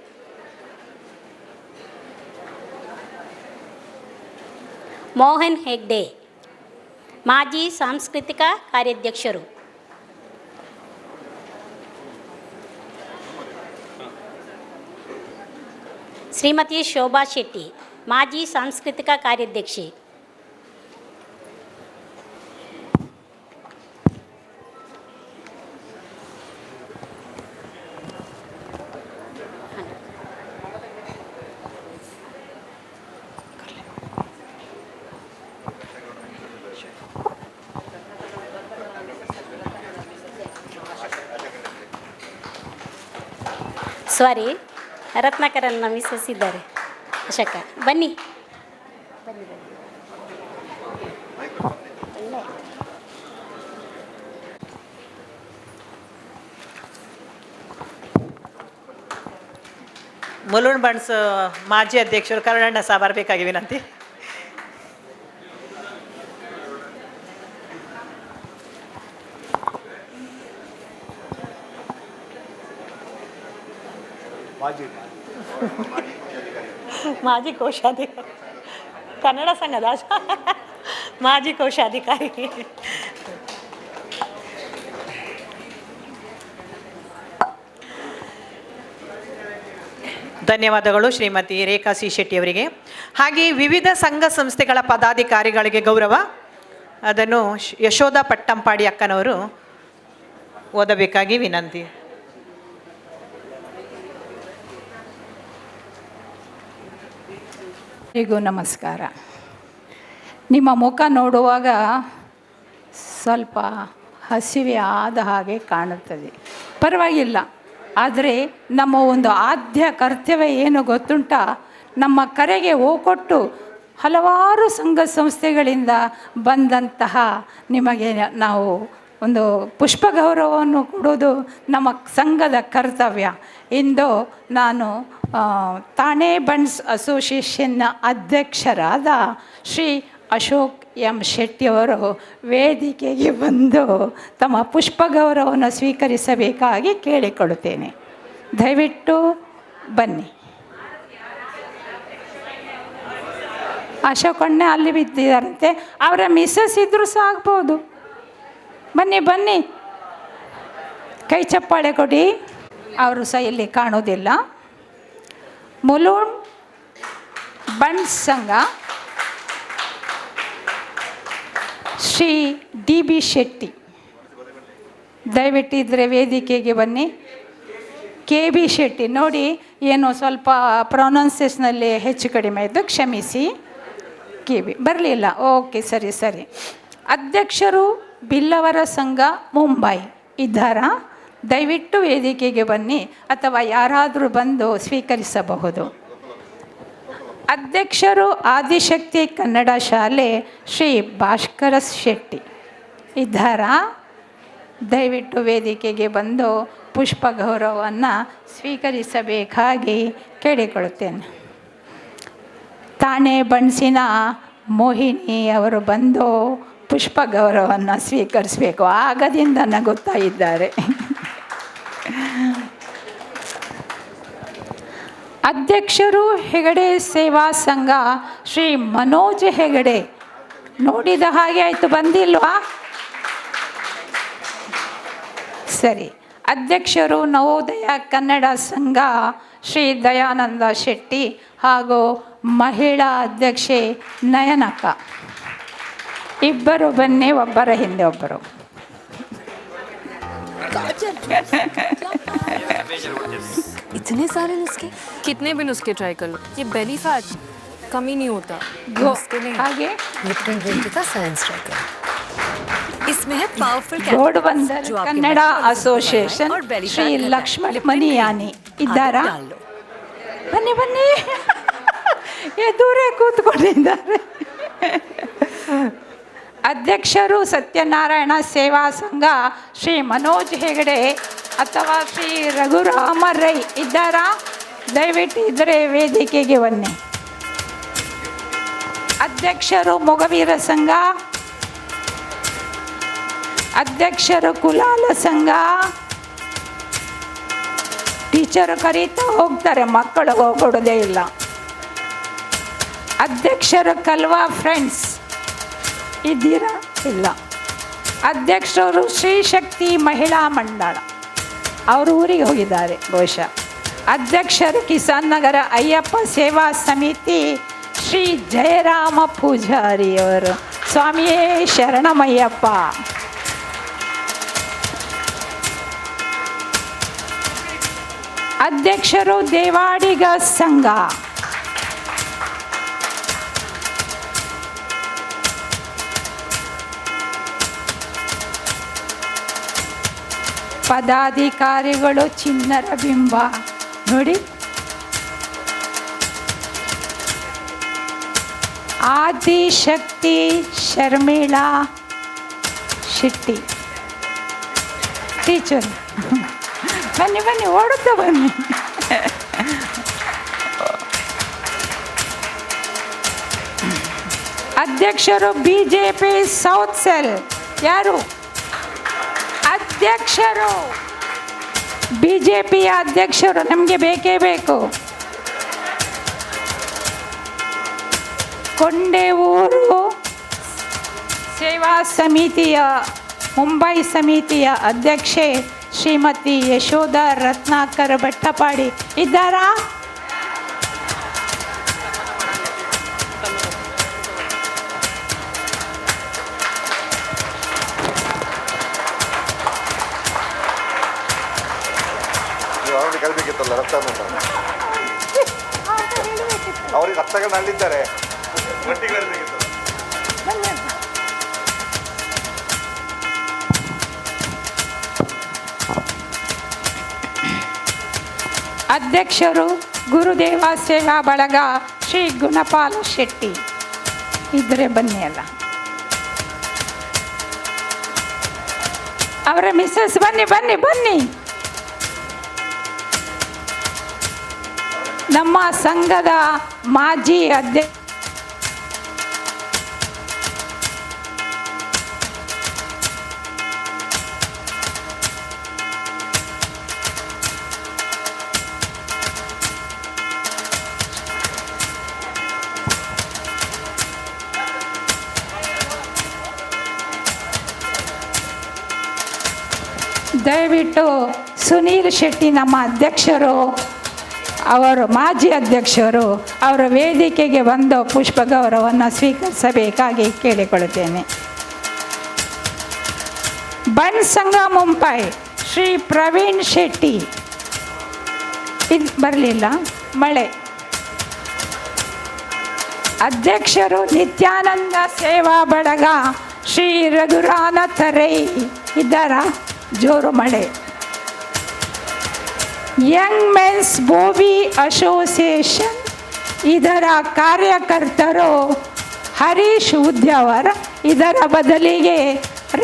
ಮೋಹನ್ ಹೆಗ್ಡೆ ಮಾಜಿ ಸಾಂಸ್ಕೃತಿಕ ಕಾರ್ಯಾಧ್ಯಕ್ಷರು. ಶ್ರೀಮತಿ ಶೋಭಾ ಶೆಟ್ಟಿ ಮಾಜಿ ಸಾಂಸ್ಕೃತಿಕ ಕಾರ್ಯಾಧ್ಯಕ್ಷೆ. ಸಾರಿ, ರತ್ನಾಕರನ್ನ ಮಿಸಸ್ ಇದ್ದಾರೆ. ಅಶೋಕ ಬನ್ನಿ. ಮುಲುಂಡ್ ಬಣ್ಸ್ ಮಾಜಿ ಅಧ್ಯಕ್ಷರು ಕರುಣಣ್ಣ ಸಹ ಬರಬೇಕಾಗಿ ವಿನಂತಿ. ಮಾಜಿ ಕೋಶಾಧಿಕಾರಿ ಕನ್ನಡ ಸಂಘದ ಮಾಜಿ ಕೋಶಾಧಿಕಾರಿ. ಧನ್ಯವಾದಗಳು ಶ್ರೀಮತಿ ರೇಖಾ ಸಿ ಶೆಟ್ಟಿ ಅವರಿಗೆ. ಹಾಗೆ ವಿವಿಧ ಸಂಘ ಸಂಸ್ಥೆಗಳ ಪದಾಧಿಕಾರಿಗಳಿಗೆ ಗೌರವ, ಅದನ್ನು ಯಶೋಧ ಪಟ್ಟಂಪಾಡಿ ಅಕ್ಕನವರು ಓದಬೇಕಾಗಿ ವಿನಂತಿ. ಎಲ್ಲರಿಗೂ ನಮಸ್ಕಾರ. ನಿಮ್ಮ ಮುಖ ನೋಡುವಾಗ ಸ್ವಲ್ಪ ಹಸಿವೆ ಆದ ಹಾಗೆ ಕಾಣುತ್ತದೆ, ಪರವಾಗಿಲ್ಲ. ಆದರೆ ನಮ್ಮ ಒಂದು ಆದ್ಯ ಕರ್ತವ್ಯ ಏನು ಗೊತ್ತುಂಟ, ನಮ್ಮ ಕರೆಗೆ ಓಗೊಟ್ಟು ಹಲವಾರು ಸಂಘ ಸಂಸ್ಥೆಗಳಿಂದ ಬಂದಂತಹ ನಿಮಗೆ ನಾವು ಒಂದು ಪುಷ್ಪ ಗೌರವವನ್ನು ಕೊಡೋದು ನಮ್ಮ ಸಂಘದ ಕರ್ತವ್ಯ. ಇಂದು ನಾನು ತಾಣೆ ಬಣ್ಸ್ ಅಸೋಸಿಯೇಷನ್ನ ಅಧ್ಯಕ್ಷರಾದ ಶ್ರೀ ಅಶೋಕ್ ಎಂ ಶೆಟ್ಟಿಯವರು ವೇದಿಕೆಗೆ ಬಂದು ತಮ್ಮ ಪುಷ್ಪ ಗೌರವವನ್ನು ಸ್ವೀಕರಿಸಬೇಕಾಗಿ ಕೇಳಿಕೊಳ್ಳುತ್ತೇನೆ. ದಯವಿಟ್ಟು ಬನ್ನಿ. ಅಶೋಕಣ್ಣೆ ಅಲ್ಲಿ ಬಿದ್ದಿದ್ದಾರಂತೆ, ಅವರ ಮಿಸ್ಸಸ್ ಇದ್ದರೂ ಸಹ ಆಗ್ಬೋದು. ಬನ್ನಿ ಬನ್ನಿ, ಕೈ ಚಪ್ಪಾಳೆ ಕೊಡಿ. ಅವರು ಸಹ ಇಲ್ಲಿ ಕಾಣೋದಿಲ್ಲ. ಮುಲುಂಡ್ ಬಣ್ಸ್ ಸಂಘ ಶ್ರೀ ಡಿ ಬಿ ಶೆಟ್ಟಿ, ದಯವಿಟ್ಟಿದ್ದರೆ ವೇದಿಕೆಗೆ ಬನ್ನಿ. ಕೆ ಬಿ ಶೆಟ್ಟಿ, ನೋಡಿ ಏನೋ ಸ್ವಲ್ಪ ಪ್ರೊನೌನ್ಸೇಷನಲ್ಲಿ ಹೆಚ್ಚು ಕಡಿಮೆ ಇದ್ದು ಕ್ಷಮಿಸಿ. ಕೆ ಬಿ ಬರಲಿಲ್ಲ, ಓಕೆ ಸರಿ ಸರಿ. ಅಧ್ಯಕ್ಷರು ಬಿಲ್ಲವರ ಸಂಘ ಮುಂಬೈ ಇದ್ದಾರಾ? ದಯವಿಟ್ಟು ವೇದಿಕೆಗೆ ಬನ್ನಿ, ಅಥವಾ ಯಾರಾದರೂ ಬಂದು ಸ್ವೀಕರಿಸಬಹುದು. ಅಧ್ಯಕ್ಷರು ಆದಿಶಕ್ತಿ ಕನ್ನಡ ಶಾಲೆ ಶ್ರೀ ಭಾಸ್ಕರ ಶೆಟ್ಟಿ ಇದ್ದಾರಾ? ದಯವಿಟ್ಟು ವೇದಿಕೆಗೆ ಬಂದು ಪುಷ್ಪ ಗೌರವವನ್ನು ಸ್ವೀಕರಿಸಬೇಕಾಗಿ ಕೇಳಿಕೊಳ್ಳುತ್ತೇನೆ. ತಾಣೆ ಬಣ್ಸಿನ ಮೋಹಿನಿ ಅವರು ಬಂದು ಪುಷ್ಪ ಗೌರವವನ್ನು ಸ್ವೀಕರಿಸಬೇಕು. ಆಗದಿಂದ ನಗುತ್ತಾ ಇದ್ದಾರೆ. ಅಧ್ಯಕ್ಷರು ಹೆಗಡೆ ಸೇವಾ ಸಂಘ ಶ್ರೀ ಮನೋಜ್ ಹೆಗಡೆ, ನೋಡಿದ ಹಾಗೆ ಆಯಿತು, ಬಂದಿಲ್ವಾ? ಸರಿ. ಅಧ್ಯಕ್ಷರು ನವೋದಯ ಕನ್ನಡ ಸಂಘ ಶ್ರೀ ದಯಾನಂದ ಶೆಟ್ಟಿ ಹಾಗೂ ಮಹಿಳಾ ಅಧ್ಯಕ್ಷೆ ನಯನಕ್ಕ, ಇಬ್ಬರು ಬನ್ನಿ, ಒಬ್ಬರ ಹಿಂದೆ ಒಬ್ಬರು. इतने सारे नुस्खे, कितने भी नुस्खे ट्राई कर लो, ये बेली फैट कम ही नहीं होता। नुस्खे नहीं, आगे लिप्टन ड्रिंक का साइंस ट्राई करो, इसमें है पावरफुल ರೋಡ್ ಬಂದರ್ ಕನ್ನಡ ಅಸೋಸಿಯೇಷನ್ ಶ್ರೀ ಲಕ್ಷ್ಮಣ್ ಮನಿಯಾನಿ ಇದ್ದಾರಾ? ಬನ್ನಿ ಬನ್ನಿ, ಎದುರೇ ಕೂತ್ಕೊಂಡಿದ್ದಾರೆ. ಅಧ್ಯಕ್ಷರು ಸತ್ಯನಾರಾಯಣ ಸೇವಾ ಸಂಘ ಶ್ರೀ ಮನೋಜ್ ಹೆಗಡೆ ಅಥವಾ ಶ್ರೀ ರಘುರಾಮ ರೈ ಇದ್ದಾರಾ? ದಯವಿಟ್ಟು ಇದ್ದರೆ ವೇದಿಕೆಗೆ ಬನ್ನಿ. ಅಧ್ಯಕ್ಷರು ಮೊಗವೀರ ಸಂಘ, ಅಧ್ಯಕ್ಷರು ಕುಲಾಲ ಸಂಘ. ಟೀಚರು ಕರೀತಾ ಹೋಗ್ತಾರೆ, ಮಕ್ಕಳು ಹೋಗ್ಬಿಡೋದೇ ಇಲ್ಲ. ಅಧ್ಯಕ್ಷರು ಕಲ್ವಾ ಫ್ರೆಂಡ್ಸ್ ಇದ್ದೀರಾ? ಇಲ್ಲ. ಅಧ್ಯಕ್ಷರು ಶ್ರೀ ಶಕ್ತಿ ಮಹಿಳಾ ಮಂಡಳ, ಅವರು ಊರಿಗೆ ಹೋಗಿದ್ದಾರೆ ಬಹುಶಃ. ಅಧ್ಯಕ್ಷರು ಕಿಸಾನ್ ನಗರ ಅಯ್ಯಪ್ಪ ಸೇವಾ ಸಮಿತಿ ಶ್ರೀ ಜಯರಾಮ ಪೂಜಾರಿ ಅವರು. ಸ್ವಾಮಿಯೇ ಶರಣಮಯ್ಯಪ್ಪ. ಅಧ್ಯಕ್ಷರು ದೇವಾಡಿಗ ಸಂಘ, ಪದಾಧಿಕಾರಿಗಳು ಚಿನ್ನರ ಬಿಂಬ ನೋಡಿ. ಆದಿಶಕ್ತಿ ಶರ್ಮಿಳಾ ಶೆಟ್ಟಿ ಟೀಚರ್. ಬನ್ನಿ ಬನ್ನಿ, ಓಡುತ್ತಾ ಬನ್ನಿ. ಅಧ್ಯಕ್ಷರು BJP ಸೌತ್ ಸೆಲ್. ಯಾರು ಅಧ್ಯಕ್ಷರು? BJPಯ ಅಧ್ಯಕ್ಷರು ನಮಗೆ ಬೇಕೇ ಬೇಕು. ಕೊಂಡೆಊರು ಸೇವಾ ಸಮಿತಿಯ ಮುಂಬೈ ಸಮಿತಿಯ ಅಧ್ಯಕ್ಷೆ ಶ್ರೀಮತಿ ಯಶೋಧ ರತ್ನಾಕರ್ ಭಟ್ಟಪಾಡಿ ಇದ್ದಾರಾ? ಕಲಿಬೇಕಿತ್ತಲ್ಲ ರಕ್ತ ಅವ್ರಿಗೆ ರಕ್ತಗಳನ್ನ ಅಲ್ಲಿದ್ದಾರೆ. ಅಧ್ಯಕ್ಷರು ಗುರುದೇವ ಸೇವಾ ಬಳಗ ಶ್ರೀ ಗುಣಪಾಲ ಶೆಟ್ಟಿ ಇದ್ರೆ ಬನ್ನಿ ಅಲ್ಲ. ಅವರ ಮಿಸ್ಸಸ್ ಬನ್ನಿ ಬನ್ನಿ ಬನ್ನಿ. ನಮ್ಮ ಸಂಘದ ಮಾಜಿ ಅಧ್ಯಕ್ಷ ದಯವಿಟ್ಟು ಸುನೀಲ್ ಶೆಟ್ಟಿ ನಮ್ಮ ಅಧ್ಯಕ್ಷರು, ಅವರು ಮಾಜಿ ಅಧ್ಯಕ್ಷರು, ಅವರ ವೇದಿಕೆಗೆ ಬಂದು ಪುಷ್ಪ ಗೌರವವನ್ನು ಸ್ವೀಕರಿಸಬೇಕಾಗಿ ಕೇಳಿಕೊಳ್ಳುತ್ತೇನೆ. ಬಣ್ ಸಂಘ ಮುಂಬೈ ಶ್ರೀ ಪ್ರವೀಣ್ ಶೆಟ್ಟಿ ಇಲ್ಲಿ ಬರಲಿಲ್ಲ, ಮಳೆ. ಅಧ್ಯಕ್ಷರು ನಿತ್ಯಾನಂದ ಸೇವಾ ಬಳಗ ಶ್ರೀ ರಘುರಾನಾಥ ರೈ ಇದ್ದಾರಾ? ಜೋರು ಮಳೆ. ಯಂಗ್ ಮೆನ್ಸ್ ಬೋವಿ ಅಸೋಸಿಯೇಷನ್ ಇದರ ಕಾರ್ಯಕರ್ತರು ಹರೀಶ್ ಉದ್ಯಾವರ್, ಇದರ ಬದಲಿಗೆ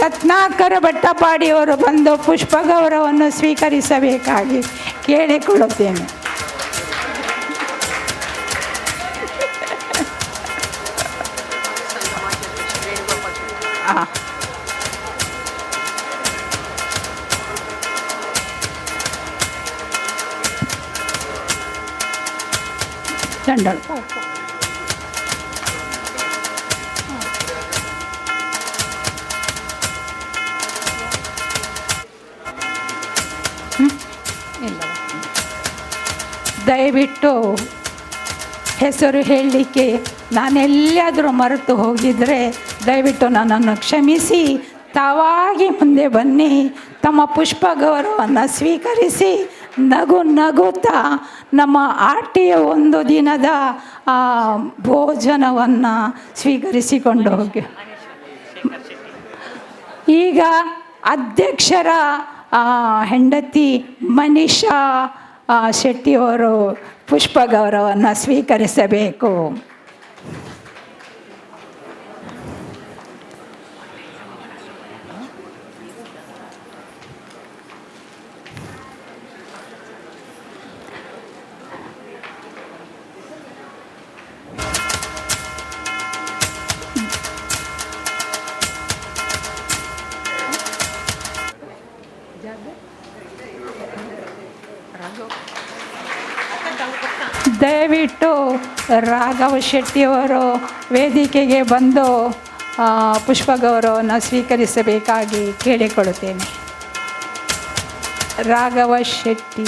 ರತ್ನಾಕರ್ ಭಟ್ಟಪಾಡಿಯವರು ಬಂದು ಪುಷ್ಪ ಗೌರವವನ್ನು ಸ್ವೀಕರಿಸಬೇಕಾಗಿ ಕೇಳಿಕೊಳ್ಳುತ್ತೇನೆ. ಚಂಡಳು ಇಲ್ಲ. ದಯವಿಟ್ಟು ಹೆಸರು ಹೇಳಲಿಕ್ಕೆ ನಾನೆಲ್ಲಾದರೂ ಮರೆತು ಹೋಗಿದರೆ ದಯವಿಟ್ಟು ನನ್ನನ್ನು ಕ್ಷಮಿಸಿ, ತಾವಾಗಿ ಮುಂದೆ ಬನ್ನಿ, ತಮ್ಮ ಪುಷ್ಪ ಗೌರವವನ್ನು ಸ್ವೀಕರಿಸಿ ನಗು ನಗುತ್ತಾ ನಮ್ಮ ಆಟಿಯ ಒಂದು ದಿನದ ಭೋಜನವನ್ನು ಸ್ವೀಕರಿಸಿಕೊಂಡು ಹೋಗಿ. ಈಗ ಅಧ್ಯಕ್ಷರ ಹೆಂಡತಿ ಮನೀಷಾ ಶೆಟ್ಟಿಯವರು ಪುಷ್ಪ ಗೌರವವನ್ನು ಸ್ವೀಕರಿಸಬೇಕು. ದಯವಿಟ್ಟು ರಾಘವ ಶೆಟ್ಟಿಯವರು ವೇದಿಕೆಗೆ ಬಂದು ಪುಷ್ಪಗೌರವವನ್ನು ಸ್ವೀಕರಿಸಬೇಕಾಗಿ ಕೇಳಿಕೊಳ್ಳುತ್ತೇನೆ. ರಾಘವ ಶೆಟ್ಟಿ.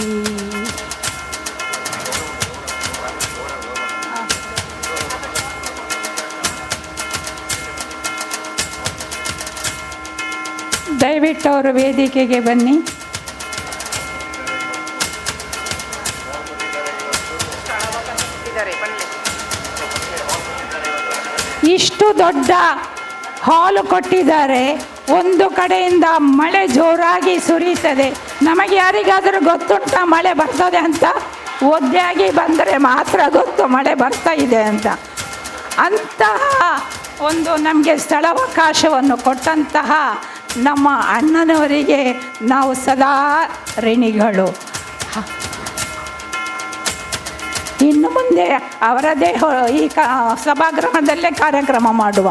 ದಯವಿಟ್ಟು ಅವರು ವೇದಿಕೆಗೆ ಬನ್ನಿ. ಇಷ್ಟು ದೊಡ್ಡ ಹಾಲು ಕೊಟ್ಟಿದ್ದಾರೆ. ಒಂದು ಕಡೆಯಿಂದ ಮಳೆ ಜೋರಾಗಿ ಸುರಿಯುತ್ತದೆ. ನಮಗೆ ಯಾರಿಗಾದರೂ ಗೊತ್ತುಂಟ ಮಳೆ ಬರ್ತದೆ ಅಂತ? ಒದ್ದೆಯಾಗಿ ಬಂದರೆ ಮಾತ್ರ ಗೊತ್ತು ಮಳೆ ಬರ್ತಾ ಇದೆ ಅಂತ. ಅಂತಹ ಒಂದು ನಮಗೆ ಸ್ಥಳಾವಕಾಶವನ್ನು ಕೊಟ್ಟಂತಹ ನಮ್ಮ ಅಣ್ಣನವರಿಗೆ ನಾವು ಸದಾ ಋಣಿಗಳು. ಇನ್ನು ಮುಂದೆ ಅವರದೇ ಈ ಸಭಾಗೃಹದಲ್ಲೇ ಕಾರ್ಯಕ್ರಮ ಮಾಡುವ.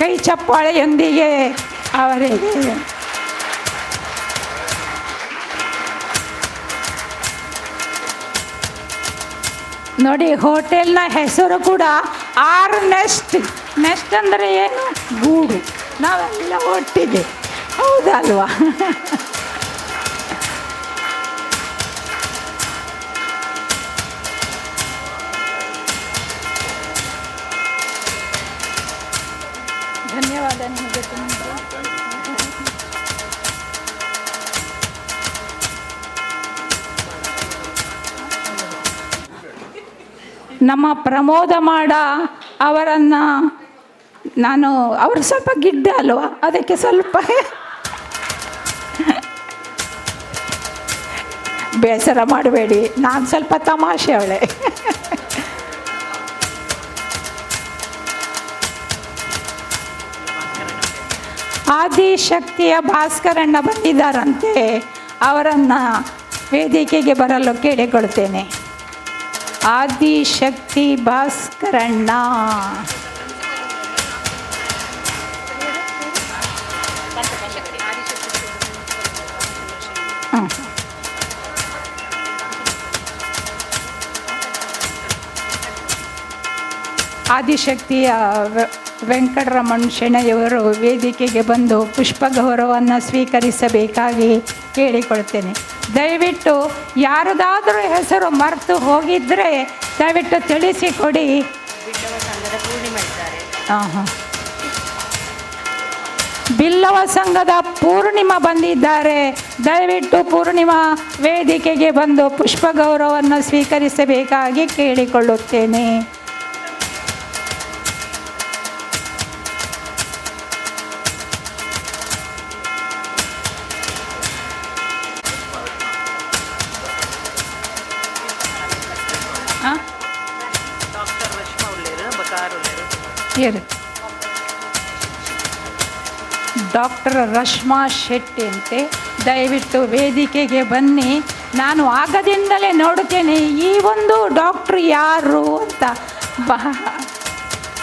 ಕೈ ಚಪ್ಪಾಳೆಯೊಂದಿಗೆ ಅವರಿಗೆ ನೋಡಿ, ಹೋಟೆಲ್ನ ಹೆಸರು ಕೂಡ ಆರ್ ನೆಸ್ಟ್. ನೆಸ್ಟ್ ಅಂದರೆ ಏನು? ಗೂಡು. ನಾವೆಲ್ಲ ಒಟ್ಟಿಗೆ, ಹೌದಲ್ವಾ? ಧನ್ಯವಾದ ನಿಮಗೆ ತುಂಬ. ನಮ್ಮ ಪ್ರಮೋದ ಮಾಡ ಅವರನ್ನು ಅವರು ಸ್ವಲ್ಪ ಗಿಡ್ಡ ಅಲ್ವಾ, ಅದಕ್ಕೆ ಸ್ವಲ್ಪ ಬೇಸರ ಮಾಡಬೇಡಿ, ನಾನು ಸ್ವಲ್ಪ ತಮಾಷೆ ಅವಳೆ. ಆದಿಶಕ್ತಿಯ ಭಾಸ್ಕರಣ್ಣ ಬಂದಿದ್ದಾರಂತೆ, ಅವರನ್ನು ವೇದಿಕೆಗೆ ಬರಲು ಕೇಳಿಕೊಳ್ತೇನೆ. ಆದಿಶಕ್ತಿ ಭಾಸ್ಕರಣ್ಣ. ಆದಿಶಕ್ತಿಯ ವೆಂಕಟರಮಣ ಶೆಣೆಯವರು ವೇದಿಕೆಗೆ ಬಂದು ಪುಷ್ಪಗೌರವವನ್ನು ಸ್ವೀಕರಿಸಬೇಕಾಗಿ ಕೇಳಿಕೊಳ್ತೇನೆ. ದಯವಿಟ್ಟು ಯಾರದಾದರೂ ಹೆಸರು ಮರೆತು ಹೋಗಿದ್ದರೆ ದಯವಿಟ್ಟು ತಿಳಿಸಿಕೊಡಿ. ಬಿಲ್ಲವ ಸಂಘದ ಪೂರ್ಣಿಮಾ ಬಂದಿದ್ದಾರೆ. ದಯವಿಟ್ಟು ಪೂರ್ಣಿಮಾ ವೇದಿಕೆಗೆ ಬಂದು ಪುಷ್ಪಗೌರವವನ್ನು ಸ್ವೀಕರಿಸಬೇಕಾಗಿ ಕೇಳಿಕೊಳ್ಳುತ್ತೇನೆ. ಡಾಕ್ಟರ್ ರಶ್ಮಾ ಶೆಟ್ಟಿ ಅಂತೆ, ದಯವಿಟ್ಟು ವೇದಿಕೆಗೆ ಬನ್ನಿ. ನಾನು ಆಗದಿಂದಲೇ ನೋಡುತ್ತೇನೆ ಈ ಒಂದು ಡಾಕ್ಟ್ರು ಯಾರು ಅಂತ.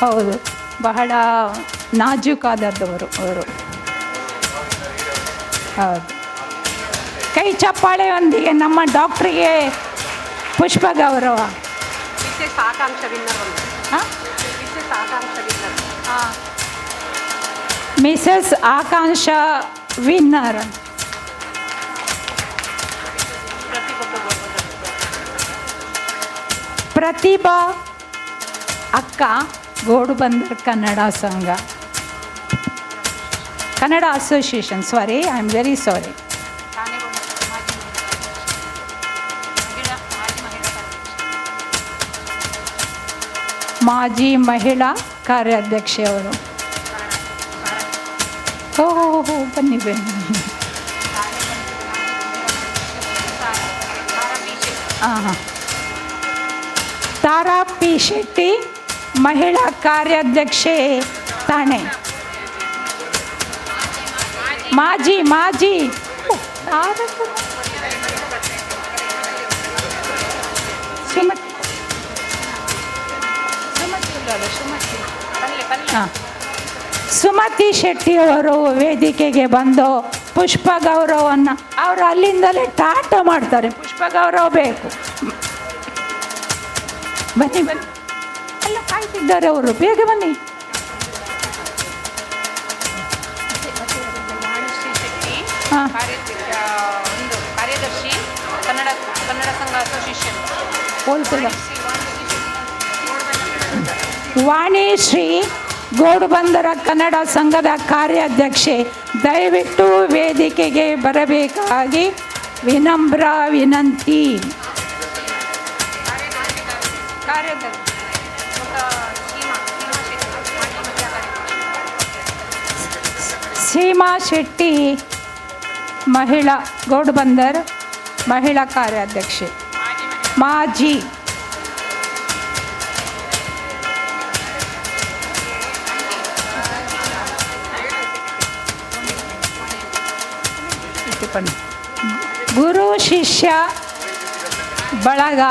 ಹೌದು, ಬಹಳ ನಾಜೂಕಾದವರು ಅವರು. ಹೌದು, ಕೈ ಚಪ್ಪಾಳೆಯೊಂದಿಗೆ ನಮ್ಮ ಡಾಕ್ಟ್ರಿಗೆ ಪುಷ್ಪ ಗೌರವ. ಮಿಸಸ್ ಆಕಾಂಕ್ಷ ವಿನ್ನರ್. ಪ್ರತಿಭಾ ಅಕ್ಕ, ಗೋಡುಬಂದರ್ ಕನ್ನಡ ಸಂಘ, Kannada association. Sorry, I am very sorry. ಮಾಜಿ ಮಹಿಳಾ ಕಾರ್ಯಾಧ್ಯಕ್ಷೆಯವರು. ಓಹೋ, ಬನ್ನಿ ಬನ್ನಿ. ಹಾಂ, ತಾರಾ ಪಿ ಶೆಟ್ಟಿ, ಮಹಿಳಾ ಕಾರ್ಯಾಧ್ಯಕ್ಷೆ ತಾಣೆ. ಮಾಜಿ ಸುಮತಿ ಹಾಂ, ಸುಮತಿ ಶೆಟ್ಟಿಯವರು ವೇದಿಕೆಗೆ ಬಂದು ಪುಷ್ಪ ಗೌರವವನ್ನು ಅವರು ಅಲ್ಲಿಂದಲೇ ಟಾಟ ಮಾಡ್ತಾರೆ. ಪುಷ್ಪ ಗೌರವ ಬೇಕು. ಬನ್ನಿ ಬನ್ನಿ, ಎಲ್ಲ ಕಾಯ್ತಿದ್ದಾರೆ ಅವರು, ಬೇಗ ಬನ್ನಿ. ಹಾಂ, ಕಾರ್ಯದರ್ಶಿ ಕನ್ನಡ ಸಂಘ ಅಸೋಸಿಯೇಷನ್. ಹೋಲ್ತದ ವಾಣಿಶ್ರೀ ಗೋಡುಬಂದರ ಕನ್ನಡ ಸಂಘದ ಕಾರ್ಯಾಧ್ಯಕ್ಷೆ, ದಯವಿಟ್ಟು ವೇದಿಕೆಗೆ ಬರಬೇಕಾಗಿ ವಿನಮ್ರ ವಿನಂತಿ. ಸೀಮಾ ಶೆಟ್ಟಿ ಮಹಿಳಾ ಗೌಡುಬಂದರ್ ಮಹಿಳಾ ಕಾರ್ಯಾಧ್ಯಕ್ಷೆ, ಮಾಜಿ. ಗುರು ಶಿಷ್ಯ ಬಳಗ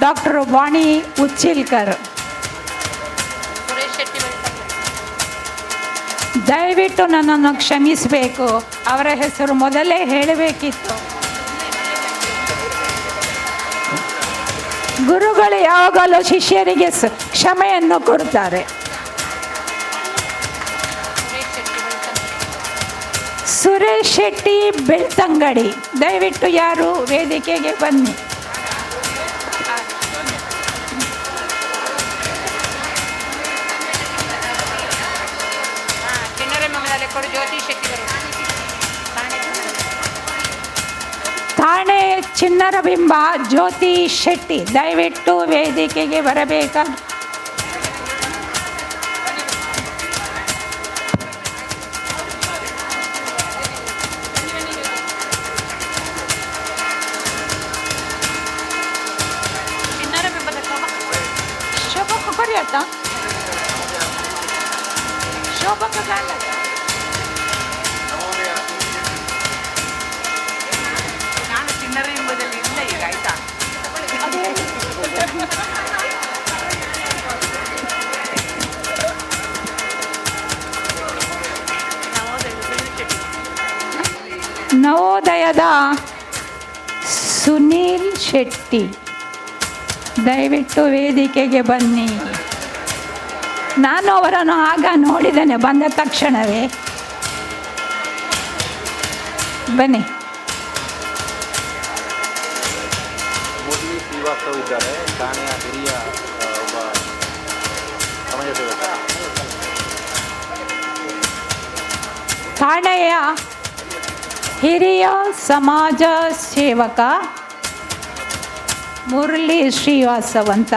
ಡಾಕ್ಟರ್ ವಾಣಿ ಉಚ್ಚಿಲ್ಕರ್. ದಯವಿಟ್ಟು ನನ್ನನ್ನು ಕ್ಷಮಿಸಬೇಕು, ಅವರ ಹೆಸರು ಮೊದಲೇ ಹೇಳಬೇಕಿತ್ತು. ಗುರುಗಳು ಯಾವಾಗಲೂ ಶಿಷ್ಯರಿಗೆ ಕ್ಷಮೆಯನ್ನು ಕೊಡ್ತಾರೆ. ಸುರೇಶ್ ಶೆಟ್ಟಿ ಬೆಳ್ತಂಗಡಿ, ದಯವಿಟ್ಟು ಯಾರು ವೇದಿಕೆಗೆ ಬನ್ನಿ. ಥಾಣೆ ಚಿನ್ನರ ಬಿಂಬ ಜ್ಯೋತಿ ಶೆಟ್ಟಿ, ದಯವಿಟ್ಟು ವೇದಿಕೆಗೆ ಬರಬೇಕಾಗಿ. ಶೋಭಾ ಬರೆಯತ್ತ ಶೋಭಾ ನಾನು ಚಿನ್ನರ ಎಂಬುದಲ್ಲಿ ಇಲ್ಲ ಈಗ, ಆಯ್ತಾ? ನವೋದಯದ ಸುನೀಲ್ ಶೆಟ್ಟಿ, ದಯವಿಟ್ಟು ವೇದಿಕೆಗೆ ಬನ್ನಿ. ನಾನು ಅವರನ್ನು ಆಗ ನೋಡಿದ್ದೇನೆ ಬಂದ ತಕ್ಷಣವೇ. ಬನ್ನಿ. ಮುರಳಿ ಶ್ರೀವಾಸ್ತವ್ ಇದ್ದಾರೆ, ಠಾಣೆಯ ಹಿರಿಯ ಒಬ್ಬ ಸಮಾಜ ಸೇವಕ. ಠಾಣೆಯ ಹಿರಿಯ ಸಮಾಜ ಸೇವಕ ಮುರಳಿ ಶ್ರೀವಾಸ್ತವ್ ಅಂತ,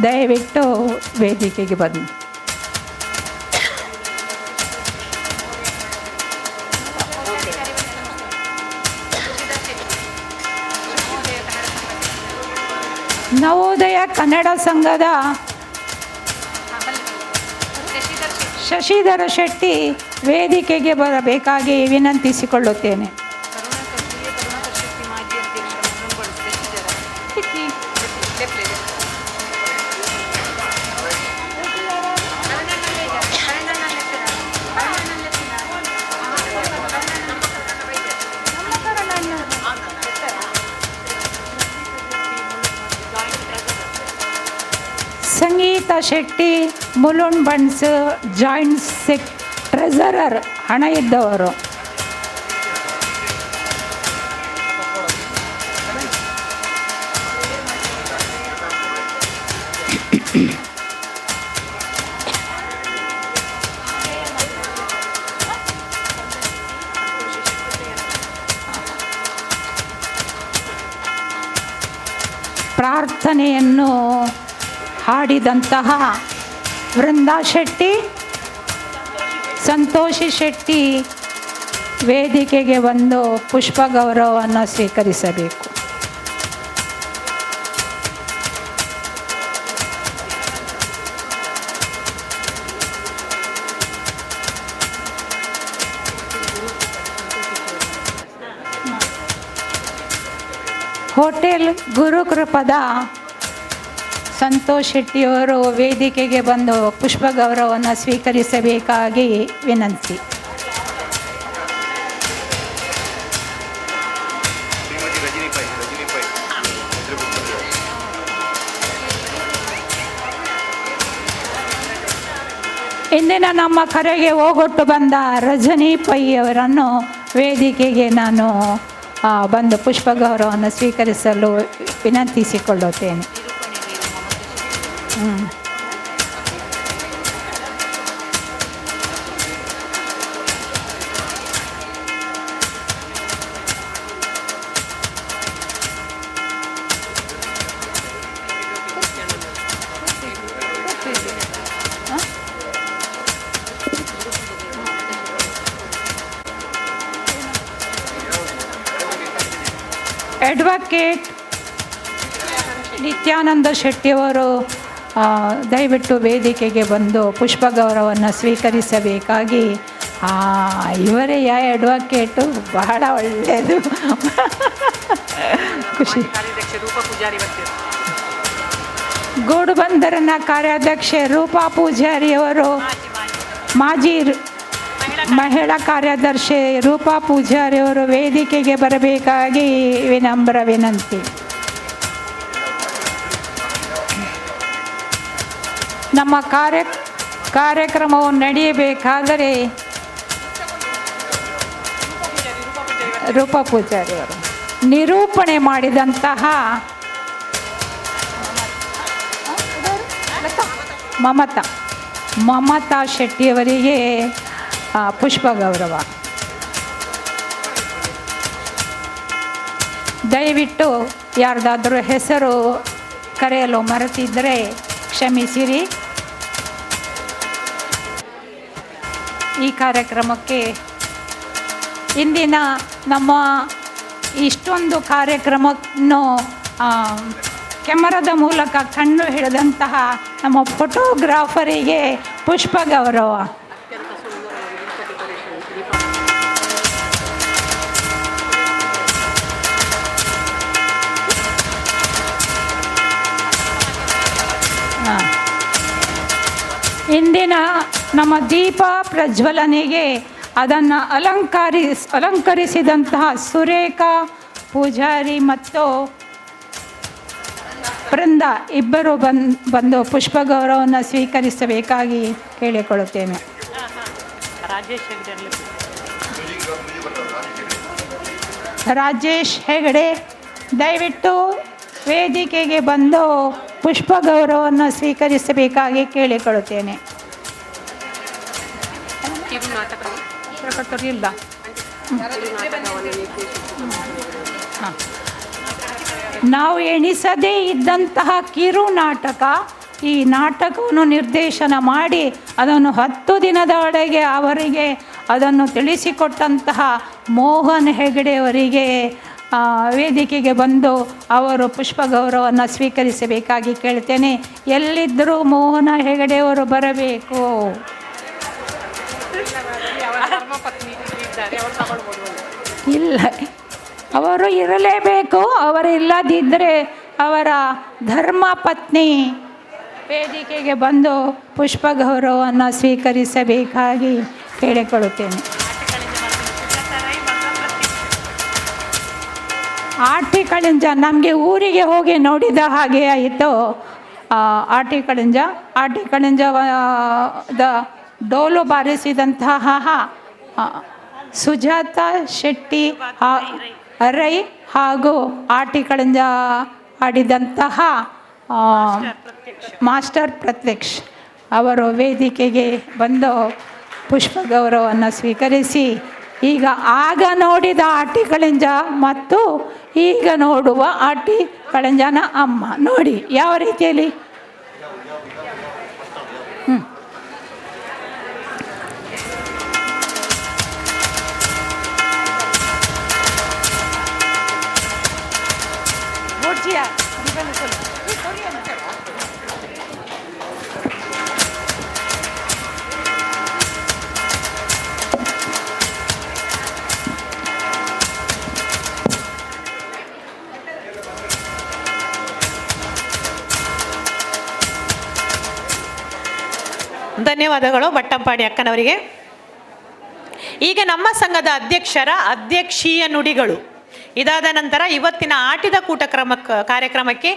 ದಯವಿಟ್ಟು ವೇದಿಕೆಗೆ ಬನ್ನಿ. ನವೋದಯ ಕನ್ನಡ ಸಂಘದ ಶಶಿಧರ ಶೆಟ್ಟಿ, ವೇದಿಕೆಗೆ ಬರಬೇಕಾಗಿ ವಿನಂತಿಸಿಕೊಳ್ಳುತ್ತೇನೆ. ಸಂಗೀತ Shetty Mulund buns joint treasurer, ಹಣ ಇದ್ದವರು. ಪ್ರಾರ್ಥನೆಯನ್ನು ಹಾಡಿದಂತಹ ವೃಂದಾ ಶೆಟ್ಟಿ, ಸಂತೋಷಿ ಶೆಟ್ಟಿ ವೇದಿಕೆಗೆ ಬಂದು ಪುಷ್ಪ ಗೌರವವನ್ನು ಸ್ವೀಕರಿಸಬೇಕು. ಹೋಟೆಲ್ ಗುರುಕೃಪದ ಸಂತೋಷ್ ಶೆಟ್ಟಿಯವರು ವೇದಿಕೆಗೆ ಬಂದು ಪುಷ್ಪ ಗೌರವವನ್ನು ಸ್ವೀಕರಿಸಬೇಕಾಗಿ ವಿನಂತಿ. ಶ್ರೀಮತಿ ರಜನಿ ಪೈ ಇಂದಿನ ನಮ್ಮ ಕರೆಗೆ ಓಗೊಟ್ಟು ಬಂದ ರಜನಿ ಪೈ ಅವರನ್ನು ವೇದಿಕೆಗೆ ನಾನು ಬಂದು ಪುಷ್ಪ ಗೌರವವನ್ನು ಸ್ವೀಕರಿಸಲು ವಿನಂತಿಸಿಕೊಳ್ಳುತ್ತೇನೆ. ಅಡ್ವೊಕೇಟ್ ನಿತ್ಯಾನಂದ ಶೆಟ್ಟಿಯವರು ದಯವಿಟ್ಟು ವೇದಿಕೆಗೆ ಬಂದು ಪುಷ್ಪ ಗೌರವವನ್ನು ಸ್ವೀಕರಿಸಬೇಕಾಗಿ. ಇವರೇ ಅಡ್ವೊಕೇಟು, ಬಹಳ ಒಳ್ಳೆಯದು, ಖುಷಿ. ಗೂಡುಬಂದರಿನ ಕಾರ್ಯಾಧ್ಯಕ್ಷೆ ರೂಪಾ ಪೂಜಾರಿಯವರು, ಮಾಜಿ ಮಹಿಳಾ ಕಾರ್ಯದರ್ಶಿ ರೂಪಾ ಪೂಜಾರಿಯವರು ವೇದಿಕೆಗೆ ಬರಬೇಕಾಗಿ ವಿನಮ್ರ ವಿನಂತಿ. ನಮ್ಮ ಕಾರ್ಯಕ್ರಮವು ನಡೆಯಬೇಕಾದರೆ ರೂಪಾ ಪೂಜಾರಿಯವರು ನಿರೂಪಣೆ ಮಾಡಿದಂತಹ ಮಮತಾ ಶೆಟ್ಟಿಯವರಿಗೆ ಪುಷ್ಪ ಗೌರವ. ದಯವಿಟ್ಟು ಯಾರ್ದಾದರೂ ಹೆಸರು ಕರೆಯಲು ಮರೆತಿದ್ದರೆ ಕ್ಷಮಿಸಿರಿ. ಈ ಕಾರ್ಯಕ್ರಮಕ್ಕೆ ಇಂದಿನ ನಮ್ಮ ಇಷ್ಟೊಂದು ಕಾರ್ಯಕ್ರಮವನ್ನು ಕ್ಯಾಮರಾದ ಮೂಲಕ ಕಣ್ಣು ಹಿಡಿದಂತಹ ನಮ್ಮ ಫೋಟೋಗ್ರಾಫರಿಗೆ ಪುಷ್ಪ ಗೌರವ. ಇಂದಿನ ನಮ್ಮ ದೀಪ ಪ್ರಜ್ವಲನೆಗೆ ಅದನ್ನು ಅಲಂಕರಿಸಿದಂತಹ ಸುರೇಖಾ ಪೂಜಾರಿ ಮತ್ತು ಬೃಂದ ಇಬ್ಬರು ಬಂದು ಪುಷ್ಪ ಗೌರವವನ್ನು ಸ್ವೀಕರಿಸಬೇಕಾಗಿ ಕೇಳಿಕೊಳ್ಳುತ್ತೇನೆ. ರಾಜೇಶ್ ಹೆಗಡೆ ದಯವಿಟ್ಟು ವೇದಿಕೆಗೆ ಬಂದು ಪುಷ್ಪ ಗೌರವವನ್ನು ಸ್ವೀಕರಿಸಬೇಕಾಗಿ ಕೇಳಿಕೊಳ್ಳುತ್ತೇನೆ. ಇಲ್ಲ ನಾವು ಎಣಿಸದೇ ಇದ್ದಂತಹ ಕಿರು ನಾಟಕ, ಈ ನಾಟಕವನ್ನು ನಿರ್ದೇಶನ ಮಾಡಿ ಅದನ್ನು 10 ದಿನದ ಒಳಗೆ ಅವರಿಗೆ ಅದನ್ನು ತಿಳಿಸಿಕೊಟ್ಟಂತಹ ಮೋಹನ್ ಹೆಗಡೆಯವರಿಗೆ ವೇದಿಕೆಗೆ ಬಂದು ಅವರು ಪುಷ್ಪ ಗೌರವವನ್ನು ಸ್ವೀಕರಿಸಬೇಕಾಗಿ ಕೇಳ್ತೇನೆ. ಎಲ್ಲಿದ್ದರೂ ಮೋಹನ ಹೆಗಡೆಯವರು ಬರಬೇಕು. ಇಲ್ಲ, ಅವರು ಇರಲೇಬೇಕು. ಅವರು ಇಲ್ಲದಿದ್ದರೆ ಅವರ ಧರ್ಮ ಪತ್ನಿ ವೇದಿಕೆಗೆ ಬಂದು ಪುಷ್ಪ ಗೌರವವನ್ನು ಸ್ವೀಕರಿಸಬೇಕಾಗಿ ಕೇಳಿಕೊಳ್ಳುತ್ತೇನೆ. ಆಟಿ ಕಳಿಂಜ ನಮಗೆ ಊರಿಗೆ ಹೋಗಿ ನೋಡಿದ ಹಾಗೆ ಆಯಿತು. ಆಟಿ ಕಳಿಂಜದ ಡೋಲು ಬಾರಿಸಿದಂತಹ ಸುಜಾತ ಶೆಟ್ಟಿ ರೈ ಹಾಗೂ ಆಟಿ ಕಳಿಂಜ ಆಡಿದಂತಹ ಮಾಸ್ಟರ್ ಪ್ರತ್ಯಕ್ಷ್ ಅವರು ವೇದಿಕೆಗೆ ಬಂದು ಪುಷ್ಪ ಗೌರವವನ್ನು ಸ್ವೀಕರಿಸಿ ಈಗ ಆಗ ನೋಡಿದ ಆಟಿ ಕಳಿಂಜ ಮತ್ತು ಈಗ ನೋಡುವ ಆಟಿ ಕಳಿಂಜನ ಅಮ್ಮ ನೋಡಿ ಯಾವ ರೀತಿಯಲ್ಲಿ ಧನ್ಯವಾದಗಳು ಭಟ್ಟಂಪಾಡಿ ಅಕ್ಕನವರಿಗೆ. ಈಗ ನಮ್ಮ ಸಂಘದ ಅಧ್ಯಕ್ಷೀಯ ನುಡಿಗಳು. ಇದಾದ ನಂತರ ಇವತ್ತಿನ ಆಟಿದ ಕೂಟ ಕಾರ್ಯಕ್ರಮಕ್ಕೆ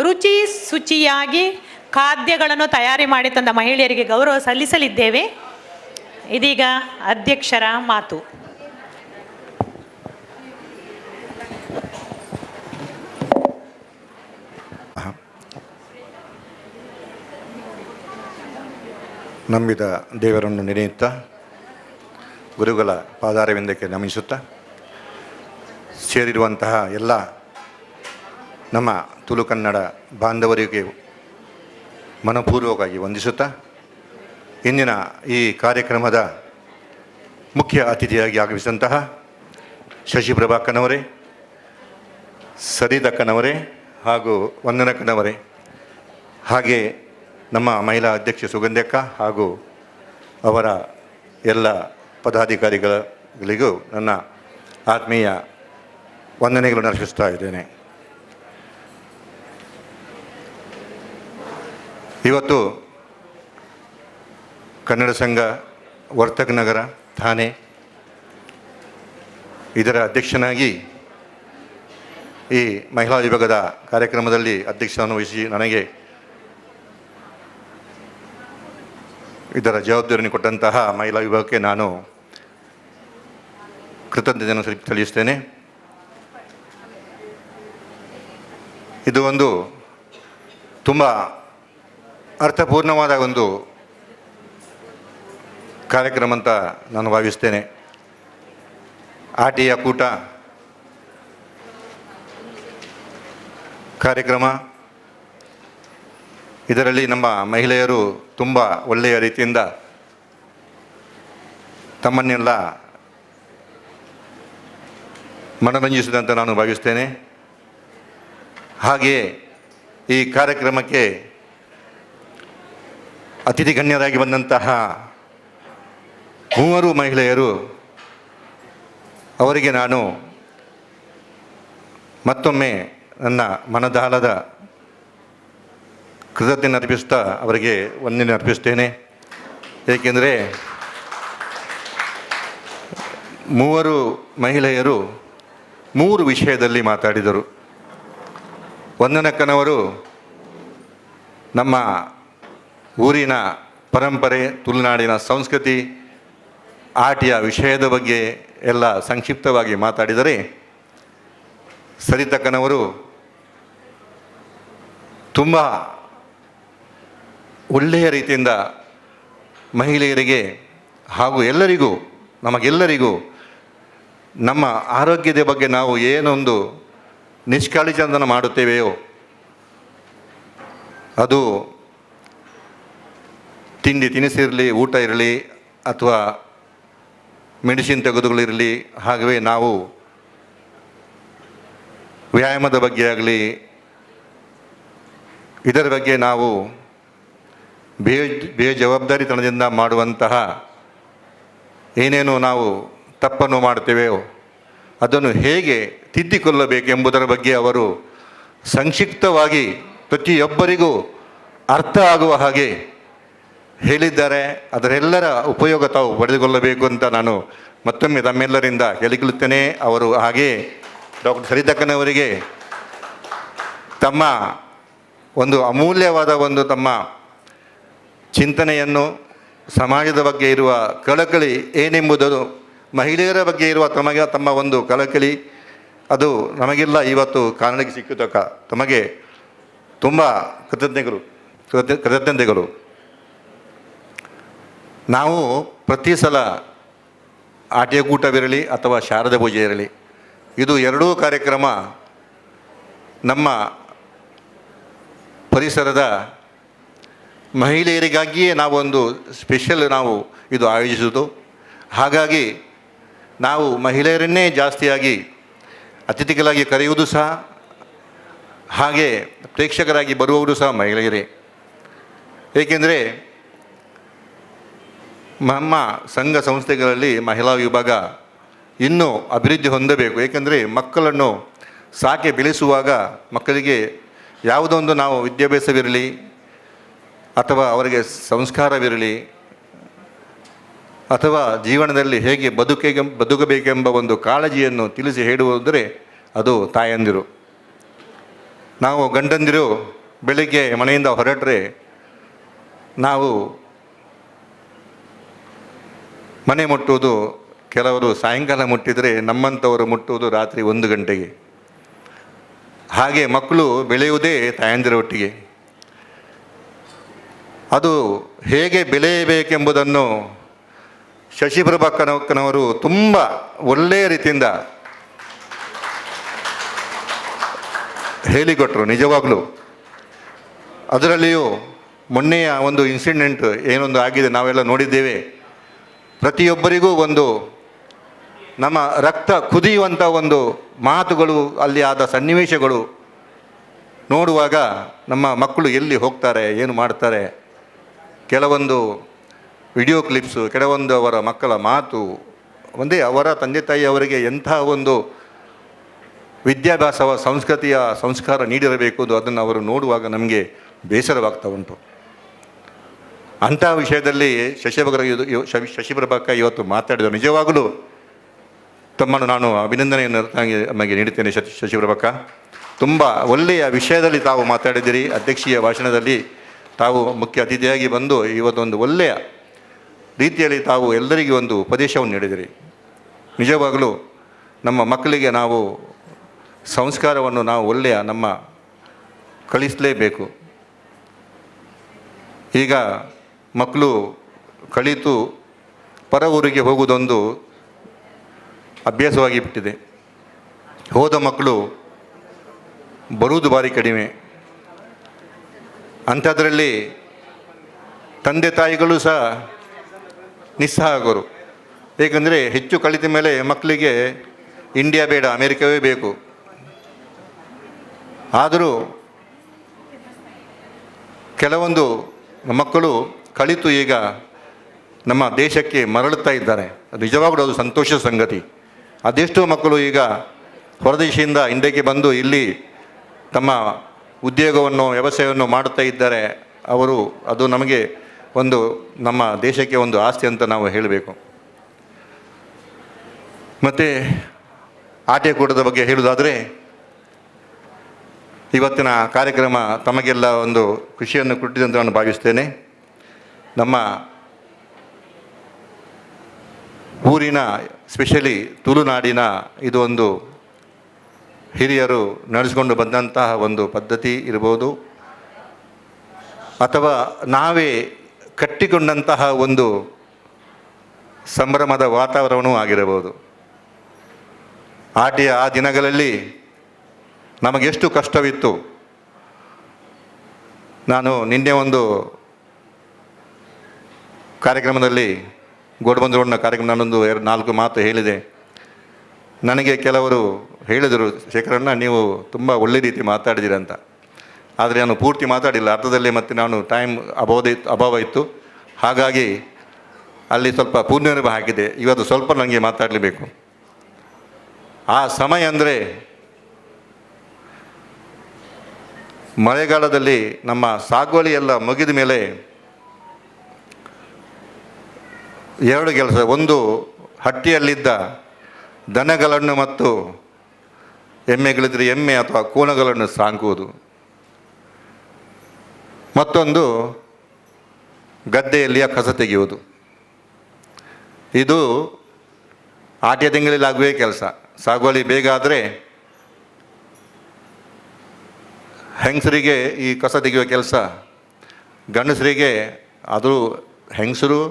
ರುಚಿ ಶುಚಿಯಾಗಿ ಖಾದ್ಯಗಳನ್ನು ತಯಾರಿ ಮಾಡಿ ತಂದ ಮಹಿಳೆಯರಿಗೆ ಗೌರವ ಸಲ್ಲಿಸಲಿದ್ದೇವೆ. ಇದೀಗ ಅಧ್ಯಕ್ಷರ ಮಾತು. ನಂಬಿದ ದೇವರನ್ನು ನೆನೆಯುತ್ತಾ ಗುರುಗಳ ಪಾದಾರವಿಂದಕ್ಕೆ ನಮಿಸುತ್ತಾ ಸೇರಿರುವಂತಹ ಎಲ್ಲ ನಮ್ಮ ತುಳು ಕನ್ನಡ ಬಾಂಧವರಿಗೆ ಮನಪೂರ್ವಕವಾಗಿ ವಂದಿಸುತ್ತಾ ಇಂದಿನ ಈ ಕಾರ್ಯಕ್ರಮದ ಮುಖ್ಯ ಅತಿಥಿಯಾಗಿ ಆಗಮಿಸಿದಂತಹ ಶಶಿಪ್ರಭಾಕ್ಕನವರೇ, ಸರಿದಕ್ಕನವರೇ ಹಾಗೂ ವಂದನಕ್ಕನವರೇ, ಹಾಗೆ ನಮ್ಮ ಮಹಿಳಾ ಅಧ್ಯಕ್ಷೆ ಸುಗಂಧಕ್ಕ ಹಾಗೂ ಅವರ ಎಲ್ಲ ಪದಾಧಿಕಾರಿಗಳಿಗೂ ನನ್ನ ಆತ್ಮೀಯ ವಂದನೆಗಳನ್ನು ಅರ್ಪಿಸ್ತಾ ಇದ್ದೇನೆ. ಇವತ್ತು ಕನ್ನಡ ಸಂಘ ವರ್ತಕ ನಗರ ಥಾಣೆ ಇದರ ಅಧ್ಯಕ್ಷನಾಗಿ ಈ ಮಹಿಳಾ ವಿಭಾಗದ ಕಾರ್ಯಕ್ರಮದಲ್ಲಿ ಅಧ್ಯಕ್ಷವನ್ನು ವಹಿಸಿ ನನಗೆ ಇದರ ಜವಾಬ್ದಾರಿಯನ್ನು ಕೊಟ್ಟಂತಹ ಮಹಿಳಾ ವಿಭಾಗಕ್ಕೆ ನಾನು ಕೃತಜ್ಞತೆಯನ್ನು ಸಲ್ಲಿಸ್ತೇನೆ. ಇದು ಒಂದು ತುಂಬ ಅರ್ಥಪೂರ್ಣವಾದ ಒಂದು ಕಾರ್ಯಕ್ರಮ ಅಂತ ನಾನು ಭಾವಿಸ್ತೇನೆ. ಆಟಿಯ ಕೂಟ ಕಾರ್ಯಕ್ರಮ, ಇದರಲ್ಲಿ ನಮ್ಮ ಮಹಿಳೆಯರು ತುಂಬ ಒಳ್ಳೆಯ ರೀತಿಯಿಂದ ತಮ್ಮನ್ನೆಲ್ಲ ಮನರಂಜಿಸಿದಂತೆ ನಾನು ಭಾವಿಸ್ತೇನೆ. ಹಾಗೆಯೇ ಈ ಕಾರ್ಯಕ್ರಮಕ್ಕೆ ಅತಿಥಿ ಗಣ್ಯರಾಗಿ ಬಂದಂತಹ 3 ಮಹಿಳೆಯರು, ಅವರಿಗೆ ನಾನು ಮತ್ತೊಮ್ಮೆ ನನ್ನ ಮನದಾಳದ ಕೃತಜ್ಞತೆ ಅರ್ಪಿಸ್ತಾ ಅವರಿಗೆ ವಂದನೆ ಅರ್ಪಿಸ್ತೇನೆ. ಏಕೆಂದರೆ 3 ಮಹಿಳೆಯರು 3 ವಿಷಯದಲ್ಲಿ ಮಾತಾಡಿದರು. ವಂದನಕ್ಕನವರು ನಮ್ಮ ಊರಿನ ಪರಂಪರೆ, ತುಳುನಾಡಿನ ಸಂಸ್ಕೃತಿ, ಆಟಿಯ ವಿಷಯದ ಬಗ್ಗೆ ಎಲ್ಲ ಸಂಕ್ಷಿಪ್ತವಾಗಿ ಮಾತಾಡಿದರೆ, ಸರಿತಕ್ಕನವರು ತುಂಬ ಒಳ್ಳೆಯ ರೀತಿಯಿಂದ ಮಹಿಳೆಯರಿಗೆ ಹಾಗೂ ಎಲ್ಲರಿಗೂ, ನಮಗೆಲ್ಲರಿಗೂ ನಮ್ಮ ಆರೋಗ್ಯದ ಬಗ್ಗೆ ನಾವು ಏನೊಂದು ನಿಷ್ಕಾಳಜಿಯನ್ನು ಮಾಡುತ್ತೇವೆಯೋ ಅದು ತಿಂಡಿ ತಿನಿಸಿರಲಿ, ಊಟ ಇರಲಿ ಅಥವಾ ಮೆಡಿಸಿನ್ ತೆಗೆದುಗಳಿರಲಿ, ಹಾಗೇ ನಾವು ವ್ಯಾಯಾಮದ ಬಗ್ಗೆ ಆಗಲಿ ಇದರ ಬಗ್ಗೆ ನಾವು ಬೇಜವಾಬ್ದಾರಿತನದಿಂದ ಮಾಡುವಂತಹ ಏನೇನು ನಾವು ತಪ್ಪನ್ನು ಮಾಡ್ತೇವೆಯೋ ಅದನ್ನು ಹೇಗೆ ತಿದ್ದಿಕೊಳ್ಳಬೇಕೆಂಬುದರ ಬಗ್ಗೆ ಅವರು ಸಂಕ್ಷಿಪ್ತವಾಗಿ ಪ್ರತಿಯೊಬ್ಬರಿಗೂ ಅರ್ಥ ಆಗುವ ಹಾಗೆ ಹೇಳಿದ್ದಾರೆ. ಅದರೆಲ್ಲರ ಉಪಯೋಗ ತಾವು ಪಡೆದುಕೊಳ್ಳಬೇಕು ಅಂತ ನಾನು ಮತ್ತೊಮ್ಮೆ ತಮ್ಮೆಲ್ಲರಿಂದ ಕೇಳಿಕೊಳ್ಳುತ್ತೇನೆ. ಅವರು ಹಾಗೆ ಡಾಕ್ಟರ್ ಸರಿತಕ್ಕನವರಿಗೆ ತಮ್ಮ ಒಂದು ಅಮೂಲ್ಯವಾದ ಒಂದು ತಮ್ಮ ಚಿಂತನೆಯನ್ನು, ಸಮಾಜದ ಬಗ್ಗೆ ಇರುವ ಕಳಕಳಿ ಏನೆಂಬುದು, ಮಹಿಳೆಯರ ಬಗ್ಗೆ ಇರುವ ತಮ್ಮ ಒಂದು ಕಳಕಳಿ ಅದು ನಮಗೆಲ್ಲ ಇವತ್ತು ಕಾರಣಕ್ಕೆ ಸಿಕ್ಕುತ್ತಕ್ಕ ತಮಗೆ ತುಂಬ ಕೃತಜ್ಞತೆಗಳು. ನಾವು ಪ್ರತಿ ಸಲ ಆಟಿಯ ಕೂಟವಿರಲಿ ಅಥವಾ ಶಾರದಾ ಪೂಜೆ ಇರಲಿ, ಇದು ಎರಡೂ ಕಾರ್ಯಕ್ರಮ ನಮ್ಮ ಪರಿಸರದ ಮಹಿಳೆಯರಿಗಾಗಿಯೇ ನಾವೊಂದು ಸ್ಪೆಷಲ್ ಇದು ಆಯೋಜಿಸುವುದು. ಹಾಗಾಗಿ ನಾವು ಮಹಿಳೆಯರನ್ನೇ ಜಾಸ್ತಿಯಾಗಿ ಅತಿಥಿಗಳಾಗಿ ಕರೆಯುವುದು ಸಹ, ಹಾಗೆ ಪ್ರೇಕ್ಷಕರಾಗಿ ಬರುವವರು ಸಹ ಮಹಿಳೆಯರೇ. ಏಕೆಂದರೆ ನಮ್ಮ ಸಂಘ ಸಂಸ್ಥೆಗಳಲ್ಲಿ ಮಹಿಳಾ ವಿಭಾಗ ಇನ್ನೂ ಅಭಿವೃದ್ಧಿ ಹೊಂದಬೇಕು. ಏಕೆಂದರೆ ಮಕ್ಕಳನ್ನು ಸಾಕಿ ಬೆಳೆಸುವಾಗ ಮಕ್ಕಳಿಗೆ ಯಾವುದೊಂದು ನಾವು ವಿದ್ಯಾಭ್ಯಾಸವಿರಲಿ ಅಥವಾ ಅವರಿಗೆ ಸಂಸ್ಕಾರವಿರಲಿ, ಅಥವಾ ಜೀವನದಲ್ಲಿ ಹೇಗೆ ಬದುಕಬೇಕೆಂಬ ಒಂದು ಕಾಳಜಿಯನ್ನು ತಿಳಿಸಿ ಹೇಳುವುದರೆ ಅದು ತಾಯಂದಿರು. ನಾವು ಗಂಡಂದಿರು ಬೆಳಿಗ್ಗೆ ಮನೆಯಿಂದ ಹೊರಟ್ರೆ ನಾವು ಮನೆ ಮುಟ್ಟುವುದು, ಕೆಲವರು ಸಾಯಂಕಾಲ ಮುಟ್ಟಿದರೆ ನಮ್ಮಂಥವರು ಮುಟ್ಟುವುದು ರಾತ್ರಿ 1 ಗಂಟೆಗೆ. ಹಾಗೆ ಮಕ್ಕಳು ಬೆಳೆಯುವುದೇ ತಾಯಂದಿರ ಒಟ್ಟಿಗೆ. ಅದು ಹೇಗೆ ಬೆಳೆಯಬೇಕೆಂಬುದನ್ನು ಶಶಿಪ್ರಭಾ ಅಕ್ಕನವರು ತುಂಬ ಒಳ್ಳೆಯ ರೀತಿಯಿಂದ ಹೇಳಿಕೊಟ್ರು ನಿಜವಾಗಲೂ. ಅದರಲ್ಲಿಯೂ ಮೊನ್ನೆಯ ಒಂದು ಇನ್ಸಿಡೆಂಟ್ ಏನೊಂದು ಆಗಿದೆ ನಾವೆಲ್ಲ ನೋಡಿದ್ದೇವೆ. ಪ್ರತಿಯೊಬ್ಬರಿಗೂ ಒಂದು ನಮ್ಮ ರಕ್ತ ಕುದಿಯುವಂಥ ಒಂದು ಮಾತುಗಳು, ಅಲ್ಲಿ ಆದ ಸನ್ನಿವೇಶಗಳು ನೋಡುವಾಗ ನಮ್ಮ ಮಕ್ಕಳು ಎಲ್ಲಿ ಹೋಗ್ತಾರೆ, ಏನು ಮಾಡ್ತಾರೆ, ಕೆಲವೊಂದು ವಿಡಿಯೋ ಕ್ಲಿಪ್ಸು, ಕೆಲವೊಂದು ಅವರ ಮಕ್ಕಳ ಮಾತು, ಒಂದೇ ಅವರ ತಂದೆ ತಾಯಿ ಅವರಿಗೆ ಎಂಥ ಒಂದು ವಿದ್ಯಾಭ್ಯಾಸ ಸಂಸ್ಕೃತಿಯ ಸಂಸ್ಕಾರ ನೀಡಿರಬೇಕು, ಅದನ್ನು ಅವರು ನೋಡುವಾಗ ನಮಗೆ ಬೇಸರವಾಗ್ತಾ ಉಂಟು. ಅಂಥ ವಿಷಯದಲ್ಲಿ ಶಶಿಪ್ರಭಾ ಅಕ್ಕ ಇವತ್ತು ಮಾತಾಡಿದರು. ನಿಜವಾಗಲೂ ತಮ್ಮನ್ನು ನಾನು ಅಭಿನಂದನೆಯನ್ನು ನಮಗೆ ನೀಡುತ್ತೇನೆ. ಶಶಿಪ್ರಭಾ ಅಕ್ಕ, ತುಂಬ ಒಳ್ಳೆಯ ವಿಷಯದಲ್ಲಿ ತಾವು ಮಾತಾಡಿದ್ದೀರಿ. ಅಧ್ಯಕ್ಷೀಯ ಭಾಷಣದಲ್ಲಿ ತಾವು ಮುಖ್ಯ ಅತಿಥಿಯಾಗಿ ಬಂದು ಇವತ್ತೊಂದು ಒಳ್ಳೆಯ ರೀತಿಯಲ್ಲಿ ತಾವು ಎಲ್ಲರಿಗೂ ಒಂದು ಉಪದೇಶವನ್ನು ನೀಡಿದಿರಿ. ನಿಜವಾಗಲೂ ನಮ್ಮ ಮಕ್ಕಳಿಗೆ ನಾವು ಸಂಸ್ಕಾರವನ್ನು ನಾವು ಒಳ್ಳೆಯ ನಮ್ಮ ಕಲಿಸಲೇಬೇಕು. ಈಗ ಮಕ್ಕಳು ಕಲಿತು ಪರ ಊರಿಗೆ ಹೋಗುವುದೊಂದು ಅಭ್ಯಾಸವಾಗಿ ಬಿಟ್ಟಿದೆ. ಹೋದ ಮಕ್ಕಳು ಬರುವುದು ಭಾರಿ ಕಡಿಮೆ. ಅಂಥದ್ರಲ್ಲಿ ತಂದೆ ತಾಯಿಗಳು ಸಹ ನಿಸ್ಸಹಾಯಕರು. ಏಕೆಂದರೆ ಹೆಚ್ಚು ಕಲಿತ ಮೇಲೆ ಮಕ್ಕಳಿಗೆ ಇಂಡಿಯಾ ಬೇಡ, ಅಮೇರಿಕವೇ ಬೇಕು. ಆದರೂ ಕೆಲವೊಂದು ಮಕ್ಕಳು ಕಲಿತು ಈಗ ನಮ್ಮ ದೇಶಕ್ಕೆ ಮರಳುತ್ತಾ ಇದ್ದಾರೆ. ನಿಜವಾಗಲೂ ಅದು ಸಂತೋಷದ ಸಂಗತಿ. ಅದೆಷ್ಟೋ ಮಕ್ಕಳು ಈಗ ಹೊರದೇಶದಿಂದ ಇಂಡಿಯಾಕ್ಕೆ ಬಂದು ಇಲ್ಲಿ ತಮ್ಮ ಉದ್ಯೋಗವನ್ನು ವ್ಯವಸಾಯವನ್ನು ಮಾಡುತ್ತಾ ಇದ್ದಾರೆ. ಅವರು ಅದು ನಮಗೆ ಒಂದು ನಮ್ಮ ದೇಶಕ್ಕೆ ಒಂದು ಆಸ್ತಿ ಅಂತ ನಾವು ಹೇಳಬೇಕು. ಮತ್ತು ಆಟೆಕೂಟದ ಬಗ್ಗೆ ಹೇಳುವುದಾದರೆ, ಇವತ್ತಿನ ಕಾರ್ಯಕ್ರಮ ತಮಗೆಲ್ಲ ಒಂದು ಖುಷಿಯನ್ನು ಕೊಟ್ಟಿದೆ ಅಂತ ನಾನು ಭಾವಿಸ್ತೇನೆ. ನಮ್ಮ ಊರಿನ ಸ್ಪೆಷಲಿ ತುಳುನಾಡಿನ ಇದು ಒಂದು ಹಿರಿಯರು ನಡೆಸಿಕೊಂಡು ಬಂದಂತಹ ಒಂದು ಪದ್ಧತಿ ಇರ್ಬೋದು, ಅಥವಾ ನಾವೇ ಕಟ್ಟಿಕೊಂಡಂತಹ ಒಂದು ಸಂಭ್ರಮದ ವಾತಾವರಣವೂ ಆಗಿರಬಹುದು. ಆಟೆಯ ಆ ದಿನಗಳಲ್ಲಿ ನಮಗೆಷ್ಟು ಕಷ್ಟವಿತ್ತು. ನಾನು ನಿನ್ನೆ ಒಂದು ಕಾರ್ಯಕ್ರಮದಲ್ಲಿ ಗೋಡಬಂದೂರಿನ ಕಾರ್ಯಕ್ರಮ ನಾನೊಂದು 4 ಮಾತು ಹೇಳಿದೆ. ನನಗೆ ಕೆಲವರು ಹೇಳಿದರು, ಶೇಖರಣ್ಣ ನೀವು ತುಂಬ ಒಳ್ಳೆ ರೀತಿ ಮಾತಾಡಿದ್ದೀರಂತ. ಆದರೆ ನಾನು ಪೂರ್ತಿ ಮಾತಾಡಿಲ್ಲ, ಅರ್ಥದಲ್ಲೇ ಮತ್ತೆ ನಾನು ಟೈಮ್ ಅಭಾವ ಇತ್ತು. ಹಾಗಾಗಿ ಅಲ್ಲಿ ಸ್ವಲ್ಪ ಪೂರ್ಣವಿರಾಮ ಹಾಕಿದೆ. ಇವತ್ತು ಸ್ವಲ್ಪ ನನಗೆ ಮಾತಾಡಲೇಬೇಕು. ಆ ಸಮಯ ಅಂದರೆ ಮಳೆಗಾಲದಲ್ಲಿ ನಮ್ಮ ಸಾಗುವಳಿ ಎಲ್ಲ ಮುಗಿದ ಮೇಲೆ 2 ಕೆಲಸ. ಒಂದು, ಹಟ್ಟಿಯಲ್ಲಿದ್ದ ದನಗಳನ್ನು ಮತ್ತು ಎಮ್ಮೆಗಳಿದ್ದರೆ ಎಮ್ಮೆ ಅಥವಾ ಕೋಣಗಳನ್ನು ಸಾಕುವುದು. ಮತ್ತೊಂದು, ಗದ್ದೆಯಲ್ಲಿಯ ಕಸ ತೆಗೆಯುವುದು. ಇದು ಆಟೆ ತಿಂಗಳಲ್ಲಿ ಆಗುವ ಕೆಲಸ. ಸಾಗುವಳಿ ಬೇಗ ಆದರೆ ಹೆಂಗಸರಿಗೆ ಈ ಕಸ ತೆಗೆಯುವ ಕೆಲಸ, ಗಂಡಸರಿಗೆ ಅದು ಹೆಂಗಸರು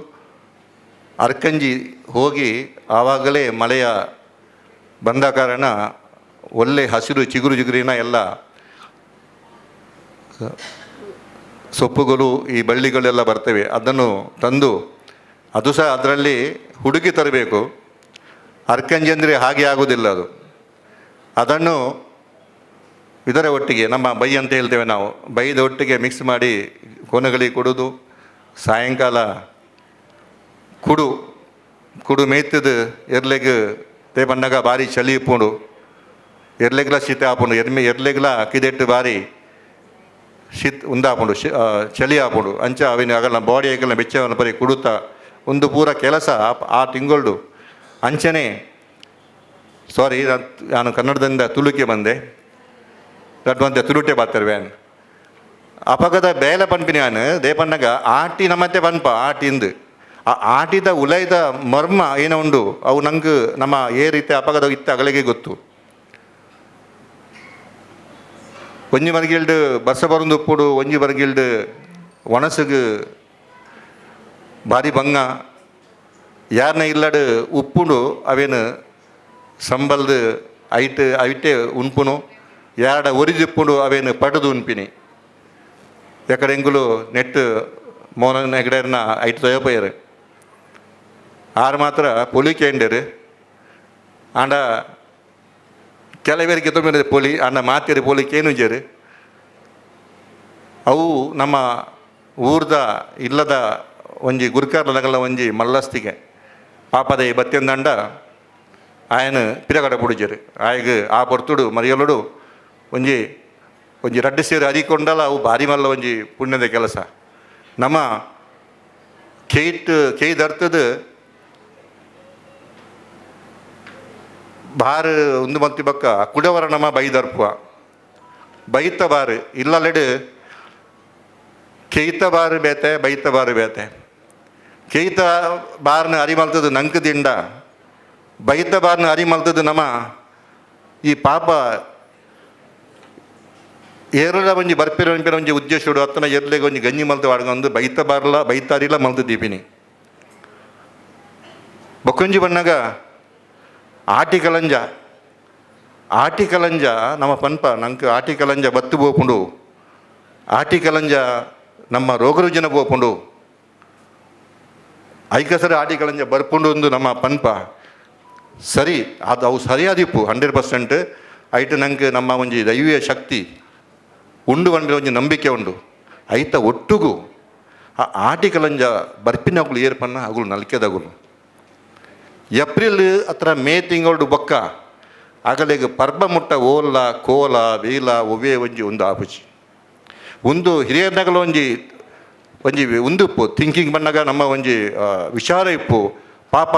ಅರ್ಕಂಜಿ ಹೋಗಿ ಆವಾಗಲೇ ಮಳೆಯ ಬಂದ ಕಾರಣ ಒಳ್ಳೆ ಹಸಿರು ಚಿಗುರಿನ ಎಲ್ಲ ಸೊಪ್ಪುಗಳು, ಈ ಬಳ್ಳಿಗಳೆಲ್ಲ ಬರ್ತವೆ. ಅದನ್ನು ತಂದು ಅದು ಸಹ ಅದರಲ್ಲಿ ಹುಡುಕಿ ತರಬೇಕು. ಅರ್ಕಂಜಿ ಅಂದರೆ ಹಾಗೆ ಆಗೋದಿಲ್ಲ. ಅದನ್ನು ಇದರ ಒಟ್ಟಿಗೆ ನಮ್ಮ ಬೈ ಅಂತ ಹೇಳ್ತೇವೆ ನಾವು, ಬೈದ ಒಟ್ಟಿಗೆ ಮಿಕ್ಸ್ ಮಾಡಿ ಕೋಣಗಳಿಗೆ ಕೊಡೋದು. ಸಾಯಂಕಾಲ ಕುಡು ಮೇಯ್ತದ ಎರ್ಲೆಗ್ ತೇ ಬಣ್ಣಗ ಭಾರಿ ಚಳಿ ಇಪ್ಪುಂಡು, ಎರ್ಲೆಗ್ಲ ಶೀತ ಹಾಪುಂಡು, ಎರ್ಲೆಗ್ಲ ಅಕ್ಕಿದೆಟ್ಟು ಭಾರಿ ಶೀತ್ ಉಂದಾಪುಂಡು ಚಳಿ ಆಪುಂಡು ಅಂಚ ಅವಿನ ಆಗಲ್ಲ ಬಾಡಿ ಆಗಲ್ಲ ಬೆಚ್ಚವನ್ನು ಪರಿ ಕುಡುತ್ತಾ ಒಂದು ಪೂರ ಕೆಲಸ ಆ ತಿಂಗಳು ಅಂಚನೆ ಸಾರಿ ನಾನು ಕನ್ನಡದಿಂದ ತುಳುಕೆ ಬಂದೆ ದಡ್ವಂತೆ ತುಳುಟೆ ಬಾತಾರೆ ವ್ಯಾನ್ ಅಪಗದ ಬೇಲೆ ಪನ್ಪಿನಿ ನಾನು ದೇಪನ್ನಾಗ ಆಟಿ ನಮ್ಮತ್ತೆ ಪನ್ಪ ಆಟಿಂದು ಆ ಆಟಿದ ಉಲೈದ ಮರ್ಮ ಏನೋ ಉಂಡು ಅವು ನಂಗೆ ನಮ್ಮ ಏ ರೀತಿ ಅಪಗದ ಇತ್ತ ಅಗಳಿಗೆ ಗೊತ್ತು ಒಂಜಿ ಮರಗಿಲ್ಡು ಬಸ್ಸ ಬರಂದು ಉಪ್ಪುಡು ಒಂಜಿ ಮರಗಿಲ್ಡು ಒಣಸಗು ಭಾರಿ ಬಂಗ ಯಾರನ್ನ ಇಲ್ಲಡು ಉಪ್ಪುಂಡು ಅವೇನು ಸಂಬಲ್ದು ಐಟೆ ಉಣ್ಪುನು ಯಾರಡ ಒರಿದಿಪ್ಪುಂಡು ಅವೇನು ಪಡದು ಉಣ್ಪಿನಿ ಯಾಕಡೆ ಎಂಗುಲು ನೆಟ್ ಮೋನ ಹೆಗಡೆರ್ನ ಐಟು ತೊಯಪಯ್ಯರು ಆರು ಮಾತ್ರ ಪೊಲಿಕೆ ಎಂಡರು ಆಂಡ ಕೆಲವೇರಿಗೆ ತೊಂದರೆ ಪೊಲಿ ಅಣ್ಣ ಮಾತೇರಿ ಪೊಲಿಕೆ ಏನುಂಜರು ಅವು ನಮ್ಮ ಊರ್ದ ಇಲ್ಲದ ಒಂಜಿ ಗುರುಕಾರ್ಲಗಲ ಒಂಜಿ ಮಲ್ಲಸ್ತಿಗೆ ಪಾಪದ ಬತ್ತಿಯಂದಂಡ ಆಯನ ಪಿರಗಡ ಪುಡಿಜರು ಆಯ್ಗೆ ಆ ಪೊರ್ತುಡು ಮರಿಯಲುಡು ಒಂಜಿ ರಡ್ಡು ಸೇರಿ ಅರಿಕೊಂಡಲ್ಲ ಅವು ಭಾರಿ ಮಲ್ಲ ಒಂಜಿ ಪುಣ್ಯದ ಕೆಲಸ ನಮ್ಮ ಕೇಯ್ದರ್ತದ ಬಾರು ಒಂದು ಮತ್ತಿ ಬಕ್ಕ ಕುಡವರ ನಮ್ಮ ಬೈದರ್ಪುವ ಬೈತ ಬಾರು ಇಲ್ಲಲೆಡು ಕೇಯ್ತ ಬಾರು ಬೇತೆ ಬೈತ ಬಾರು ಬೇತೆ ಕೇಯ್ತ ಬಾರ್ನ ಅರಿ ಮಲ್ತದ್ದು ನಂಕ ದಿಂಡ ಬೈತ ಬಾರ್ನ ಅರಿ ಮಲ್ತದ್ದು ನಮ್ಮ ಈ ಪಾಪ ಏರಲ ಒಂಜಿ ಬರ್ಪಿರ ಒಂಜಿ ಉದ್ದೇಶಡು ಅತ್ತನ ಎರ್ಲೆಗೆ ಒಂಜಿ ಗಂಜಿ ಮಲ್ತು ವಾಡ್ಗೊಂಡು ಬೈತ ಬಾರ್ಲ ಬೈತಾರಿಲ್ಲ ಮಲ್ತು ದೀಪಿನಿ ಬೊಕೊಂಜಿ ಬಣ್ಣಗ ಆಟಿ ಕಲಂಜ ನಮ್ಮ ಪನ್ಪ ನಂಗೆ ಆಟಿ ಕಲಂಜ ಬತ್ತು ಬೋಪುಂಡು ಆಟಿ ಕಲಂಜ ನಮ್ಮ ರೋಗರುಜನ ಬೋಪುಂಡು ಐಕಸರ ಆಟಿ ಕಲಂಜ ಬರ್ಪುಂಡು ಒಂದು ನಮ್ಮ ಪನ್ಪ ಸರಿ ಅದು ಅವು ಸರಿಯಾದಿಪ್ಪು 100% ಐಟು ನಂಗೆ ನಮ್ಮ ಒಂಜಿ ದೈವೀಯ ಶಕ್ತಿ ಉಂಡು ಬಂದರೆ ಒಂಜಿ ನಂಬಿಕೆ ಉಂಡು ಐತ ಒಟ್ಟುಗು ಆ ಆಟಿ ಕಲಂಜ ಬರ್ಪಿನಗಳು ಏರ್ಪನ್ನ ಅಗುಲು ನಲ್ಕೆದಗುಲು ಏಪ್ರಿಲ್ ಹತ್ರ ಮೇ ತಿಂಗಳು ಬೊಕ್ಕ ಆಗಲೆಗೆ ಪರ್ಬ ಮುಟ್ಟ ಓಲ ಕೋಲ ವೀಲ ಒವ್ವೇ ಒಂಜಿ ಒಂದು ಆಪುಜಿ ಒಂದು ಹಿರಿಯರ್ನಗಲ ಒಂಜಿ ಉಪ್ಪು ಥಿಂಕಿಂಗ್ ಬಣ್ಣಗ ನಮ್ಮ ಒಂಜಿ ವಿಚಾರ ಇಪ್ಪು ಪಾಪ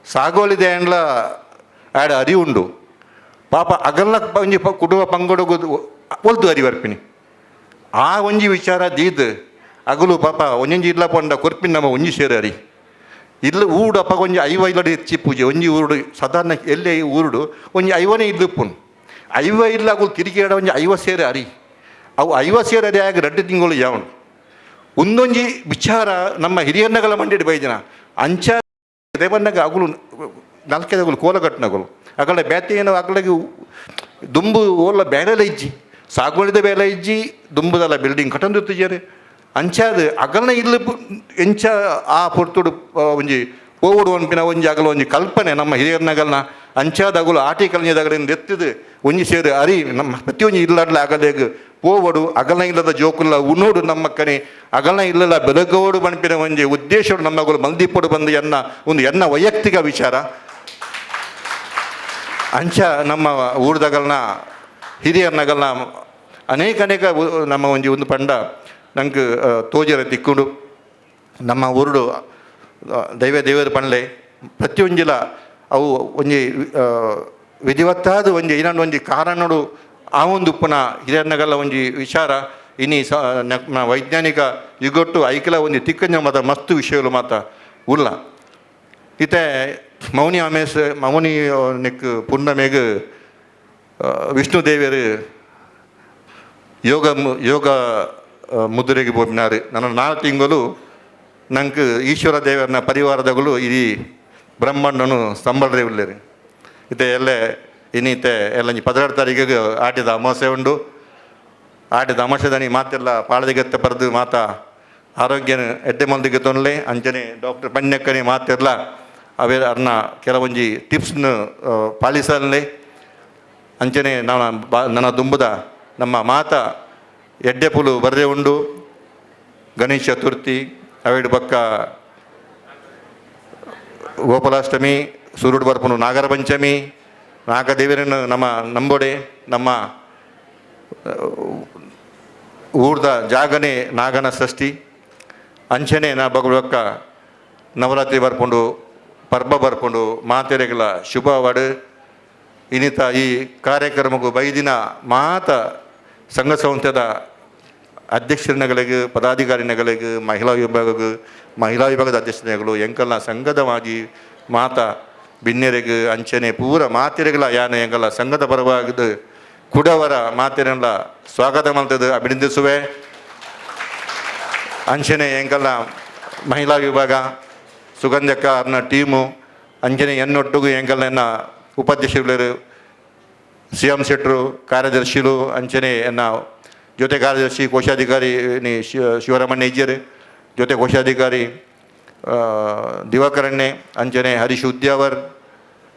ಸಾಗೋಲಿದೆ ಅಂಡ್ಲ ಆಡ ಅರಿ ಉಂಡು ಪಾಪ ಅಗಲ್ಲ ಒಂಜಿ ಕುಟುಂಬ ಪಂಗಡಗು ಒಲ್ದು ಅರಿ ಬರ್ಪಿನಿ ಆ ಒಂಜಿ ವಿಚಾರ ದೀದ್ ಅಗಲು ಪಾಪ ಒಂಜೊಂಜಿ ಇಲ್ಲ ಪಂಡ ಕೊರ್ಪಿನ ನಮ್ಮ ಒಂಜಿ ಸೇರಿ ಅರಿ ಇಲ್ಲ ಊಡು ಅಪ್ಪ ಒಂಜಿ ಐವೈಲಡು ಹೆಚ್ಚಿ ಪೂಜೆ ಒಂಜಿ ಊರುಡು ಸಾಧಾರಣ ಎಲ್ಲೇ ಊರುಡು ಒಂಜಿ ಐವನೇ ಇಲ್ಲುಪ್ಪುನು ಇಲ್ಲ ಅಗಲು ತಿರುಗಿಡ ಒಂಜಿ 50 ಸೇರಿ ಅರಿ ಅವು 50 ಸೇರಿ ಅರಿ ಆಗ 2 ತಿಂಗಳು ಯಾವನು ಒಂದೊಂಜಿ ವಿಚಾರ ನಮ್ಮ ಹಿರಿಯರ್ನಗಳ ಮಂಡಿಡಿ ಬೈದಿನ ಅಂಚ ದೇವನ್ನಾಗ ಅಗುಲು ನಾಲ್ಕೈದಗುಲು ಕೋಲಗಟ್ಟನಗಳು ಅಗಲ ಬ್ಯಾತಿ ಏನೋ ಅಗಲಿಗೆ ದುಂಬು ಓಲ್ಲ ಬೇರೆಲ್ಲ ಇಜ್ಜಿ ಸಾಗುವಳಿದ ಬೇಲೆ ಇಜ್ಜಿ ದುಂಬುದಲ್ಲ ಬಿಲ್ಡಿಂಗ್ ಕಟ್ಟಂದಿರ್ತಿದ್ದಾರೆ ಅಂಚಾದ ಅಗಲನ ಇಲ್ಲಿ ಎಂಚ ಆ ಪೊರ್ತುಡು ಒಂಜಿ ಪೋವುಡು ಅನ್ಪಿನ ಒಂಜಿ ಅಗಲ ಒಂಜಿ ಕಲ್ಪನೆ ನಮ್ಮ ಹಿರಿಯರ್ನಗಲ್ನ ಅಂಚಾದ ಅಗಲು ಆಟಿ ಕಲ್ನಿಯದಗಲಿಂದ ಎತ್ತಿದು ಒಂಜಿ ಸೇರಿ ಅರಿ ನಮ್ಮ ಪ್ರತಿಯೊಂದು ಇಲ್ಲಡ್ಲ ಅಗಲೇಗ ಪೋವಡು ಅಗಲ ಇಲ್ಲದ ಜೋಕುಲ್ಲ ಉಣೋಡು ನಮ್ಮ ಕನೆ ಅಗಲ ಇಲ್ಲದ ಬೆಳಗೋಡು ಬಣ್ಪಿನ ಒಂಜಿ ಉದ್ದೇಶಡು ನಮ್ಮಗಳು ಮಲ್ದಿಪ್ಪಡು ಬಂದು ಎನ್ನ ವೈಯಕ್ತಿಕ ವಿಚಾರ ಅಂಚ ನಮ್ಮ ಊರ್ದಗಲ್ನ ಹಿರಿಯರ್ನಗಲ್ನ ಅನೇಕ ನಮ್ಮ ಒಂದು ಪಂಡ ನಂಗೆ ತೋಜರ ತಿಕ್ಕುಂಡು ನಮ್ಮ ಊರುಡು ದೇವರ ಪಂಡ್ಲೆ ಪ್ರತಿಯೊಂಜಿಲ ಅವು ಒಂಜಿ ವಿಧಿವತ್ತಾದ ಒಂಜಿ ಇನ್ನೊಂದು ಒಂಜಿ ಕಾರಣಡು ಆ ಒಂದು ಉಪ್ಪುನ ಹಿರಿಯರ್ನಗಲ್ಲ ಒಂಜಿ ವಿಚಾರ ಇನ್ನಿ ವೈಜ್ಞಾನಿಕ ಯುಗೊಟ್ಟು ಐಕಲ ಒಂದು ತಿಕ್ಕಂಜ ಮಾತ ಮಸ್ತ್ ವಿಷಯಗಳು ಮಾತ ಉಲ್ಲ ಇತ್ತೆ ಮೌನಿ ನೆಕ್ ಪುಣ್ಯಮೇಗ ವಿಷ್ಣು ದೇವಿಯರು ಯೋಗ ಮುದ್ರೆಗೆ ಬೋಪಿನಾರು ನನ್ನ 4 ತಿಂಗಳು ನಂಗೆ ಈಶ್ವರ ದೇವರನ್ನ ಪರಿವಾರದಗಳು ಇಡೀ ಬ್ರಹ್ಮಾಂಡನು ಸಂಬಳರೇ ಉಳ್ಳೇರಿ ಇತ್ತೆ ಎಲ್ಲೇ ಇನ್ನಿತ್ತೆ ಎಲ್ಲ 16 ತಾರೀಕಿಗೆ ಆಟಿದ ಅಮಾವಾಸ್ಯೆ ಉಂಡು ಆಟಿದ ಅಮಾವಾಸ್ಯದನಿ ಮಾತೆಲ್ಲ ಪಾಳದಿಗತ್ತೆ ಬರೆದು ಮಾತ ಆರೋಗ್ಯನ ಎಡ್ಡೆ ಮಂದಿಗೆ ತೊನ್ನಲೆ ಅಂಚನೆ ಡಾಕ್ಟರ್ ಪಣ್ಯಕ್ಕನೆ ಮಾತಿರಲ್ಲ ಅವೇ ಅರ್ನ ಕೆಲವೊಂಜಿ ಟಿಪ್ಸ್ನ ಪಾಲಿಸಲೇ ಅಂಚನೆ ನನ್ನ ದುಂಬುದ ನಮ್ಮ ಮಾತ ಎಡ್ಡೆ ಪುಲು ಬರದೇ ಉಂಡು ಗಣೇಶ ಚತುರ್ಥಿ ಅವೇಡು ಬಕ್ಕ ಗೋಪಾಲಾಷ್ಟಮಿ ಸೂರ್ಯುಡು ಬರ್ಪುನು ನಾಗರ ಪಂಚಮಿ ನಾಗದೇವರನ್ನು ನಮ್ಮ ನಂಬೋಡೆ ನಮ್ಮ ಊರ್ದ ಜಾಗನೆ ನಾಗನ ಷಷ್ಠಿ ಅಂಚನೆ ನಾ ಬಗ್ಳಕ್ಕ ನವರಾತ್ರಿ ಬರ್ಕೊಂಡು ಪರ್ಬ ಬರ್ಕೊಂಡು ಮಾತೆರೆಗಳ ಶುಭವಾಡು ಇನ್ನಿತ ಈ ಕಾರ್ಯಕ್ರಮಕ್ಕೂ ಬೈದಿನ ಮಾತ ಸಂಘ ಸಂಸ್ಥೆದ ಅಧ್ಯಕ್ಷರಗಳಿಗೆ ಪದಾಧಿಕಾರಿಗಳಿಗೆ ಮಹಿಳಾ ವಿಭಾಗದ ಅಧ್ಯಕ್ಷರುಗಳು ಎಂಕಲ್ಲ ಸಂಘದವಾಗಿ ಮಾತ ಬಿನ್ನೆರೆಗೆ ಅಂಚನೆ ಪೂರ ಮಾತೆರೆಗಳ ಯಾನ ಎಂಕಲ್ಲ ಸಂಘದ ಪರವಾಗಿದ್ದು ಕುಡವರ ಮಾತೆರೆಲ್ಲ ಸ್ವಾಗತ ಮಾಡ್ತದೆ ಅಭಿನಂದಿಸುವೆ. ಅಂಚನೆ ಎಂಕಲ್ಲ ಮಹಿಳಾ ವಿಭಾಗ ಸುಗಂಧಕ್ಕ ಅವ್ರನ್ನ ಟೀಮು ಅಂಚನೆ ಎನ್ನೊಟ್ಟಿಗೂ ಎಂಕಲ್ಲ ಉಪಾಧ್ಯಕ್ಷರು CM ಶೆಟ್ಟರು ಕಾರ್ಯದರ್ಶಿಗಳು ಅಂಚನೆ ಎನ್ನ ಜೊತೆ ಕಾರ್ಯದರ್ಶಿ ಕೋಶಾಧಿಕಾರಿ ಶಿವರಾಮಣ್ಣ ಇಜ್ಜರು ಜೊತೆ ಕೋಶಾಧಿಕಾರಿ ದಿವಾಕರಣ್ಣೆ ಅಂಚನೆ ಹರೀಶ್ ಉದ್ಯಾವರ್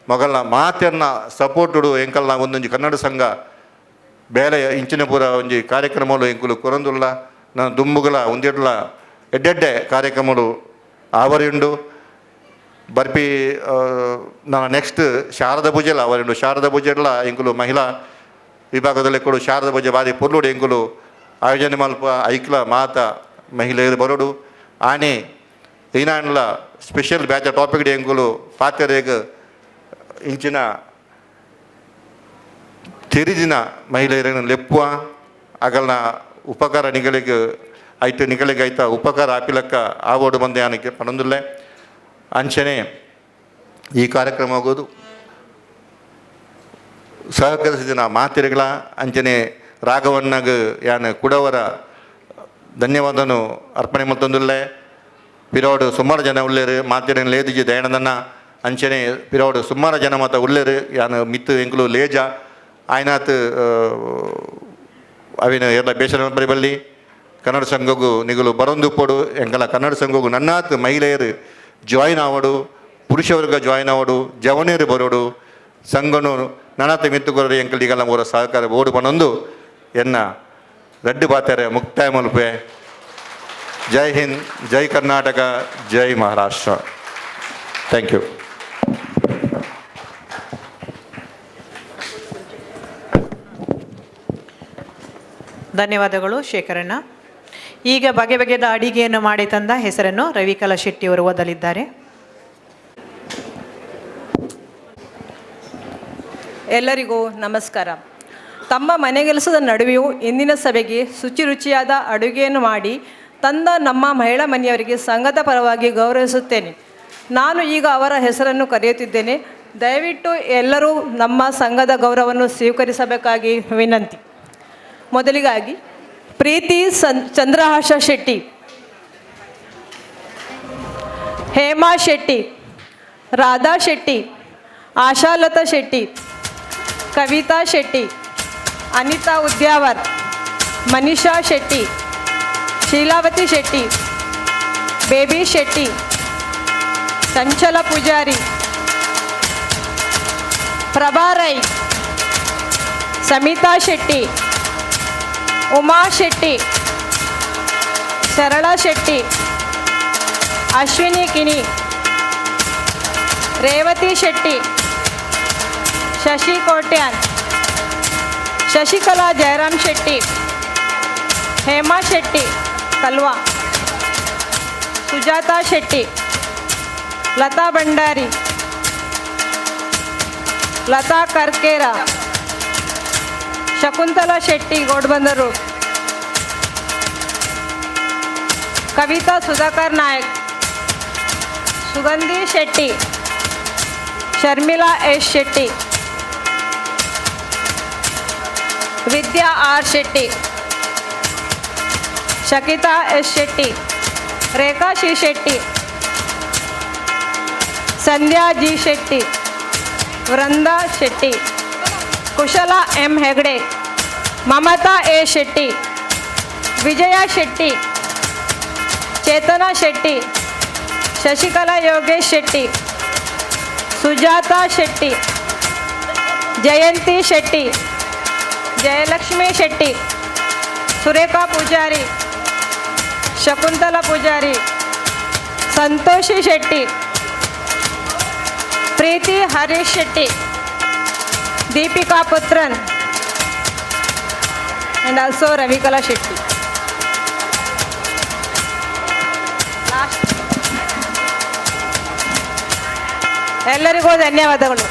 ಮಗಲ್ನ ಮಾತನ್ನ ಸಪೋರ್ಟುಡು ಎಂಕಲ್ನ ಒಂದೊಂದು ಕನ್ನಡ ಸಂಘ ಬೇಲೆ ಇಂಚಿನ ಪೂರ ಒಂಜಿ ಕಾರ್ಯಕ್ರಮಗಳು ಎಂಕುಲು ಕೊರಂದುಲ್ಲ ನಾನು ದುಂಬುಗಳ ಒಂದೆಡ್ಲ ಎಡ್ಡೆಡ್ಡೆ ಕಾರ್ಯಕ್ರಮಗಳು ಆವರಿಂಡು ಬರ್ಪಿ ನಾನು ನೆಕ್ಸ್ಟ್ ಶಾರದಾ ಪೂಜೆಲ್ಲ ಅವರಿಂಡು ಶಾರದಾ ಪೂಜೆಲ್ಲ ಎಂಕುಲು ಮಹಿಳಾ ವಿಭಾಗದಲ್ಲಿ ಕೊಡು ಶಾರದಾ ಪೂಜೆ ಬಾರಿ ಪೊರ್ಲುಡು ಎಂಕುಲು ಆಯೋಜನೆ ಮಲ್ಪ ಐಕ್ಲ ಮಾತ ಮಹಿಳೆಯರು ಬರೋಡು ಆನೆ ಈನಾಣ್ಲ ಸ್ಪೆಷಲ್ ಬ್ಯಾಚ್ ಟಾಪಿಕ್ ಎಂಕುಲು ಪಾತ್ರೆಗೆ ಇಂಚಿನ ತಿರಿದಿನ ಮಹಿಳೆಯರನ್ನು ಲೆಪ್ಪುವ ಆಗಲ್ನ ಉಪಕಾರ ನಿಗಳಿಗೆ ಆಯ್ತಾ ಉಪಕಾರ ಆಪಿಲಕ್ಕ ಆಗೋಡು ಬಂದೆ ಆನಕ್ಕೆ ಪಣಂದುಲ್ಲೆ ಅಂಚನೆ ಈ ಕಾರ್ಯಕ್ರಮ ಆಗೋದು ಸಹಕರಿಸಿದ ಮಾತಿರೆಗಳ ಅಂಚನೆ ರಾಘವಣ್ಣಗ ಯಾನ ಕುಡವರ ಧನ್ಯವಾದನು ಅರ್ಪಣೆ ಮತ್ತೊಂದುಲ್ಲೆ ಪಿರೋಡು ಸುಮಾರು ಜನ ಉಳ್ಳೇರು ಮಾತಿರೇನು ಲೇದಿಜಿ ದಯಾನಂದನ ಅಂಚನೆ ಪಿರೋಡು ಸುಮಾರು ಜನ ಮಾತ ಉಳ್ಳೇರು ಯಾನ ಮಿತ್ತು ಎಂಕುಲು ಲೇಜ ಆಯ್ನಾತ್ ಅವಿನ ಎಲ್ಲ ಬೇಸರ ಬಲ್ಲಿ ಕನ್ನಡ ಸಂಘಗೂ ನಿಗಲು ಬರೊಂದು ಪೋಡು ಎಂಕಲ ಕನ್ನಡ ಸಂಘಗೂ ನನ್ನಾತ್ ಮಹಿಳೆಯರು ಜಾಯಿನ್ ಆವಡು ಪುರುಷವರ್ಗ ಜಾಯಿನ್ ಆವಡು ಜವನೇರು ಬರೋಡು ಸಂಘನು ನನಾತ ಮಿತ್ತುಕೊರರು ಎಂಕಲಿಗೆಲ್ಲ ಮೂರ ಸಹಕಾರ ಓಡು ಪಣೊಂದು ಎನ್ನ ರೆಡ್ಡು ಬಾತಾರೆ ಮುಕ್ತಾಯ ಮಲ್ಪೆ. ಜೈ ಹಿಂದ್, ಜೈ ಕರ್ನಾಟಕ, ಜೈ ಮಹಾರಾಷ್ಟ್ರ. Thank you. ಧನ್ಯವಾದಗಳು ಶೇಖರಣ್ಣ. ಈಗ ಬಗೆ ಬಗೆದ ಅಡಿಗೆಯನ್ನು ಮಾಡಿ ತಂದ ಹೆಸರನ್ನು ರವಿಕಲಾ ಶೆಟ್ಟಿಯವರು ಓದಲಿದ್ದಾರೆ. ಎಲ್ಲರಿಗೂ ನಮಸ್ಕಾರ. ತಮ್ಮ ಮನೆಗೆಲಸದ ನಡುವೆಯೂ ಇಂದಿನ ಸಭೆಗೆ ಶುಚಿರುಚಿಯಾದ ಅಡುಗೆಯನ್ನು ಮಾಡಿ ತಂದ ನಮ್ಮ ಮಹಿಳಾ ಮನೆಯವರಿಗೆ ಸಂಘದ ಪರವಾಗಿ ಗೌರವಿಸುತ್ತೇನೆ. ನಾನು ಈಗ ಅವರ ಹೆಸರನ್ನು ಕರೆಯುತ್ತಿದ್ದೇನೆ. ದಯವಿಟ್ಟು ಎಲ್ಲರೂ ನಮ್ಮ ಸಂಘದ ಗೌರವವನ್ನು ಸ್ವೀಕರಿಸಬೇಕಾಗಿ ವಿನಂತಿ. ಮೊದಲಿಗಾಗಿ ಪ್ರೀತಿ ಚಂದ್ರಹಾಸ ಶೆಟ್ಟಿ, ಹೇಮಾ ಶೆಟ್ಟಿ, ರಾಧಾ ಶೆಟ್ಟಿ, ಆಶಾಲತಾ ಶೆಟ್ಟಿ, ಕವಿತಾ ಶೆಟ್ಟಿ, ಅನಿತಾ ಉದ್ಯಾವರ್, ಮನೀಷಾ ಶೆಟ್ಟಿ, ಶೀಲಾವತಿ ಶೆಟ್ಟಿ, ಬೇಬಿ ಶೆಟ್ಟಿ, ಚಂಚಲ ಪೂಜಾರಿ, ಪ್ರಭಾ ರೈ, ಸಮಿತಾ ಶೆಟ್ಟಿ, ಉಮಾ ಶೆಟ್ಟಿ, ಶರಳಾ ಶೆಟ್ಟಿ, ಅಶ್ವಿನಿ ಕಿನಿ, ರೇವತಿ ಶೆಟ್ಟಿ, ಶಶಿ ಕೋಟ್ಯಾನ್, ಶಶಿಕಲಾ ಜಯರಾಮ್ ಶೆಟ್ಟಿ, ಹೇಮಾ ಶೆಟ್ಟಿ ಕಲ್ವಾ, ಸುಜಾತಾ ಶೆಟ್ಟಿ, ಲತಾ ಭಂಡಾರಿ, ಲತಾ ಕರ್ಕೇರ, ಶಕುಂತಲಾ ಶೆಟ್ಟಿ ಗೋಡ್ಬಂದರು, ಕವಿತಾ ಸುಧಾಕರ್ ನಾಯಕ್, ಸುಗಂಧಿ Shetty, Sharmila S Shetty, Vidya R Shetty, ಶಕಿತಾ S Shetty, Rekha C Shetty, Sandhya G Shetty, Vrinda Shetty, Kushala M Hegde, Mamata A Shetty, Vijaya Shetty, Chetana Shetty, Shashikala Yogesh Shetty, Sujata Shetty, Jayanthi Shetty, Jayalakshmi Shetty, Surekha Poojary, Shakuntala Poojary, Santoshi Shetty, Preethi Harish Shetty, Deepika Puthran, and also Ravikala Shetty. ಎಲ್ಲರಿಗೂ ಧನ್ಯವಾದಗಳು.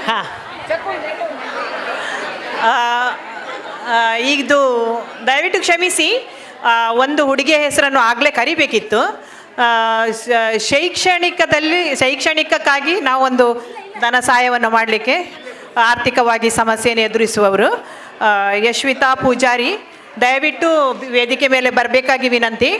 ಹಾಂ, ಇದು ದಯವಿಟ್ಟು ಕ್ಷಮಿಸಿ, ಒಂದು ಹುಡುಗಿಯ ಹೆಸರನ್ನು ಆಗಲೇ ಕರಿಬೇಕಿತ್ತು. ಶೈಕ್ಷಣಿಕಕ್ಕಾಗಿ ನಾವೊಂದು ಧನ ಸಹಾಯವನ್ನು ಮಾಡಲಿಕ್ಕೆ ಆರ್ಥಿಕವಾಗಿ ಸಮಸ್ಯೆಯನ್ನು ಎದುರಿಸುವವರು ಯಶ್ವಿತಾ ಪೂಜಾರಿ, ದಯವಿಟ್ಟು ವೇದಿಕೆ ಮೇಲೆ ಬರಬೇಕಾಗಿ ವಿನಂತಿ.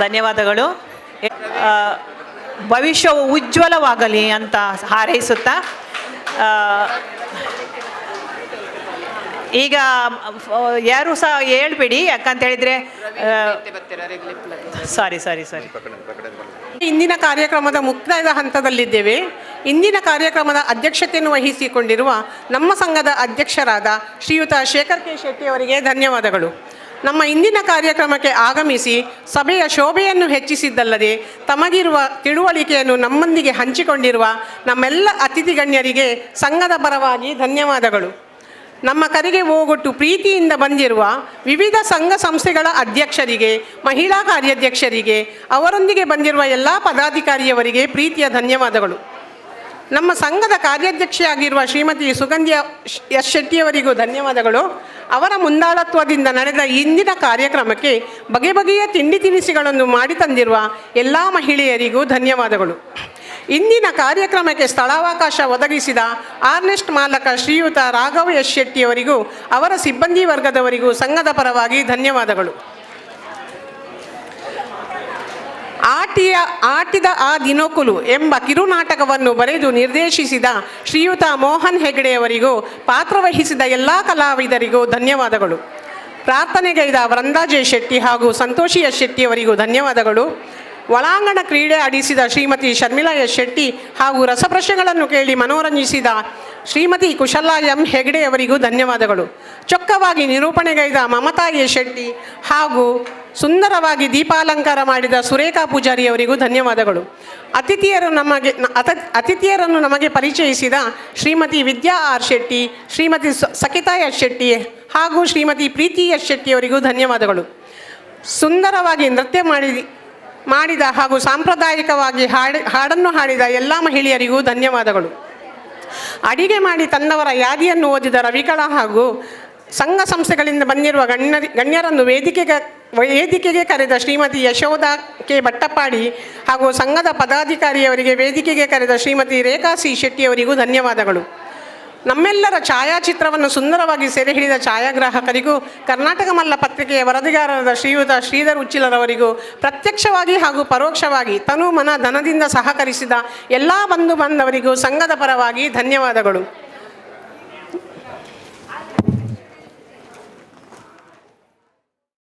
ಧನ್ಯವಾದಗಳು. ಭವಿಷ್ಯವು ಉಜ್ವಲವಾಗಲಿ ಅಂತ ಹಾರೈಸುತ್ತಾ, ಈಗ ಯಾರು ಸಹ ಹೇಳ್ಬೇಡಿ, ಯಾಕಂತ ಹೇಳಿದರೆ ಸಾರಿ. ಇಂದಿನ ಕಾರ್ಯಕ್ರಮದ ಮುಕ್ತಾಯದ ಹಂತದಲ್ಲಿದ್ದೇವೆ. ಇಂದಿನ ಕಾರ್ಯಕ್ರಮದ ಅಧ್ಯಕ್ಷತೆಯನ್ನು ವಹಿಸಿಕೊಂಡಿರುವ ನಮ್ಮ ಸಂಘದ ಅಧ್ಯಕ್ಷರಾದ ಶ್ರೀಯುತ ಶೇಖರ್ ಕೆ ಶೆಟ್ಟಿ ಅವರಿಗೆ ಧನ್ಯವಾದಗಳು. ನಮ್ಮ ಇಂದಿನ ಕಾರ್ಯಕ್ರಮಕ್ಕೆ ಆಗಮಿಸಿ ಸಭೆಯ ಶೋಭೆಯನ್ನು ಹೆಚ್ಚಿಸಿದ್ದಲ್ಲದೆ ತಮಗಿರುವ ತಿಳುವಳಿಕೆಯನ್ನು ನಮ್ಮೊಂದಿಗೆ ಹಂಚಿಕೊಂಡಿರುವ ನಮ್ಮೆಲ್ಲ ಅತಿಥಿ ಗಣ್ಯರಿಗೆ ಸಂಘದ ಪರವಾಗಿ ಧನ್ಯವಾದಗಳು. ನಮ್ಮ ಕರೆಗೆ ಓಗೊಟ್ಟು ಪ್ರೀತಿಯಿಂದ ಬಂದಿರುವ ವಿವಿಧ ಸಂಘ ಸಂಸ್ಥೆಗಳ ಅಧ್ಯಕ್ಷರಿಗೆ, ಮಹಿಳಾ ಕಾರ್ಯಾಧ್ಯಕ್ಷರಿಗೆ, ಅವರೊಂದಿಗೆ ಬಂದಿರುವ ಎಲ್ಲ ಪದಾಧಿಕಾರಿಯವರಿಗೆ ಪ್ರೀತಿಯ ಧನ್ಯವಾದಗಳು. ನಮ್ಮ ಸಂಘದ ಕಾರ್ಯಾಧ್ಯಕ್ಷೆಯಾಗಿರುವ ಶ್ರೀಮತಿ ಸುಗಂಧಿಯ ಎಸ್ ಶೆಟ್ಟಿಯವರಿಗೂ ಧನ್ಯವಾದಗಳು. ಅವರ ಮುಂದಾಳತ್ವದಿಂದ ನಡೆದ ಇಂದಿನ ಕಾರ್ಯಕ್ರಮಕ್ಕೆ ಬಗೆ ಬಗೆಯ ತಿಂಡಿ ತಿನಿಸುಗಳನ್ನು ಮಾಡಿ ತಂದಿರುವ ಎಲ್ಲ ಮಹಿಳೆಯರಿಗೂ ಧನ್ಯವಾದಗಳು. ಇಂದಿನ ಕಾರ್ಯಕ್ರಮಕ್ಕೆ ಸ್ಥಳಾವಕಾಶ ಒದಗಿಸಿದ ಆರ್ನೆಸ್ಟ್ ಮಾಲಕ ಶ್ರೀಯುತ ರಾಘವ ಎಸ್ ಶೆಟ್ಟಿಯವರಿಗೂ ಅವರ ಸಿಬ್ಬಂದಿ ವರ್ಗದವರಿಗೂ ಸಂಘದ ಪರವಾಗಿ ಧನ್ಯವಾದಗಳು. ಆಟಿದ ಆ ದಿನೋಕುಲು ಎಂಬ ಕಿರುನಾಟಕವನ್ನು ಬರೆದು ನಿರ್ದೇಶಿಸಿದ ಶ್ರೀಯುತ ಮೋಹನ್ ಹೆಗಡೆಯವರಿಗೂ ಪಾತ್ರವಹಿಸಿದ ಎಲ್ಲ ಕಲಾವಿದರಿಗೂ ಧನ್ಯವಾದಗಳು. ಪ್ರಾರ್ಥನೆಗೈದ ವೃಂದಾ ಜೆ ಶೆಟ್ಟಿ ಹಾಗೂ ಸಂತೋಷಿ ಎಸ್ ಶೆಟ್ಟಿಯವರಿಗೂ ಧನ್ಯವಾದಗಳು. ಒಳಾಂಗಣ ಕ್ರೀಡೆ ಆಡಿಸಿದ ಶ್ರೀಮತಿ ಶರ್ಮಿಳಾ ಎಸ್ ಶೆಟ್ಟಿ ಹಾಗೂ ರಸಪ್ರಶ್ನೆಗಳನ್ನು ಕೇಳಿ ಮನೋರಂಜಿಸಿದ ಶ್ರೀಮತಿ ಕುಶಲಾ ಎಂ ಹೆಗಡೆಯವರಿಗೂ ಧನ್ಯವಾದಗಳು. ಚೊಕ್ಕವಾಗಿ ನಿರೂಪಣೆಗೈದ ಮಮತಾ ಎ ಶೆಟ್ಟಿ ಹಾಗೂ ಸುಂದರವಾಗಿ ದೀಪಾಲಂಕಾರ ಮಾಡಿದ ಸುರೇಖಾ ಪೂಜಾರಿಯವರಿಗೂ ಧನ್ಯವಾದಗಳು. ಅತಿಥಿಯರನ್ನು ನಮಗೆ ಪರಿಚಯಿಸಿದ ಶ್ರೀಮತಿ ವಿದ್ಯಾ ಆರ್ ಶೆಟ್ಟಿ, ಶ್ರೀಮತಿ ಸಕಿತಾ ಎಸ್ ಶೆಟ್ಟಿ ಹಾಗೂ ಶ್ರೀಮತಿ ಪ್ರೀತಿ ಎಸ್ ಶೆಟ್ಟಿಯವರಿಗೂ ಧನ್ಯವಾದಗಳು. ಸುಂದರವಾಗಿ ನೃತ್ಯ ಮಾಡಿದ ಹಾಗೂ ಸಾಂಪ್ರದಾಯಿಕವಾಗಿ ಹಾಡನ್ನು ಹಾಡಿದ ಎಲ್ಲ ಮಹಿಳೆಯರಿಗೂ ಧನ್ಯವಾದಗಳು. ಅಡಿಗೆ ಮಾಡಿ ತಂದವರ ಯಾದಿಯನ್ನು ಓದಿದ ರವಿಕಲಾ ಹಾಗೂ ಸಂಘ ಸಂಸ್ಥೆಗಳಿಂದ ಬಂದಿರುವ ಗಣ್ಯರನ್ನು ವೇದಿಕೆಗೆ ಕರೆದ ಶ್ರೀಮತಿ ಯಶೋಧ ಕೆ ಭಟ್ಟಪ್ಪಾಡಿ ಹಾಗೂ ಸಂಘದ ಪದಾಧಿಕಾರಿಯವರಿಗೆ ವೇದಿಕೆಗೆ ಕರೆದ ಶ್ರೀಮತಿ ರೇಖಾ ಸಿ ಶೆಟ್ಟಿಯವರಿಗೂ ಧನ್ಯವಾದಗಳು. ನಮ್ಮೆಲ್ಲರ ಛಾಯಾಚಿತ್ರವನ್ನು ಸುಂದರವಾಗಿ ಸೆರೆ ಹಿಡಿದ ಛಾಯಾಗ್ರಾಹಕರಿಗೂ ಕರ್ನಾಟಕ ಮಲ್ಲ ಪತ್ರಿಕೆಯ ವರದಿಗಾರರಾದ ಶ್ರೀಯುತ ಶ್ರೀಧರ್ ಉಚ್ಚಿಲರವರಿಗೂ ಪ್ರತ್ಯಕ್ಷವಾಗಿ ಹಾಗೂ ಪರೋಕ್ಷವಾಗಿ ತನು ಮನ ಧನದಿಂದ ಸಹಕರಿಸಿದ ಎಲ್ಲ ಬಂಧು ಬಾಂಧವರಿಗೂ ಸಂಘದ ಪರವಾಗಿ ಧನ್ಯವಾದಗಳು.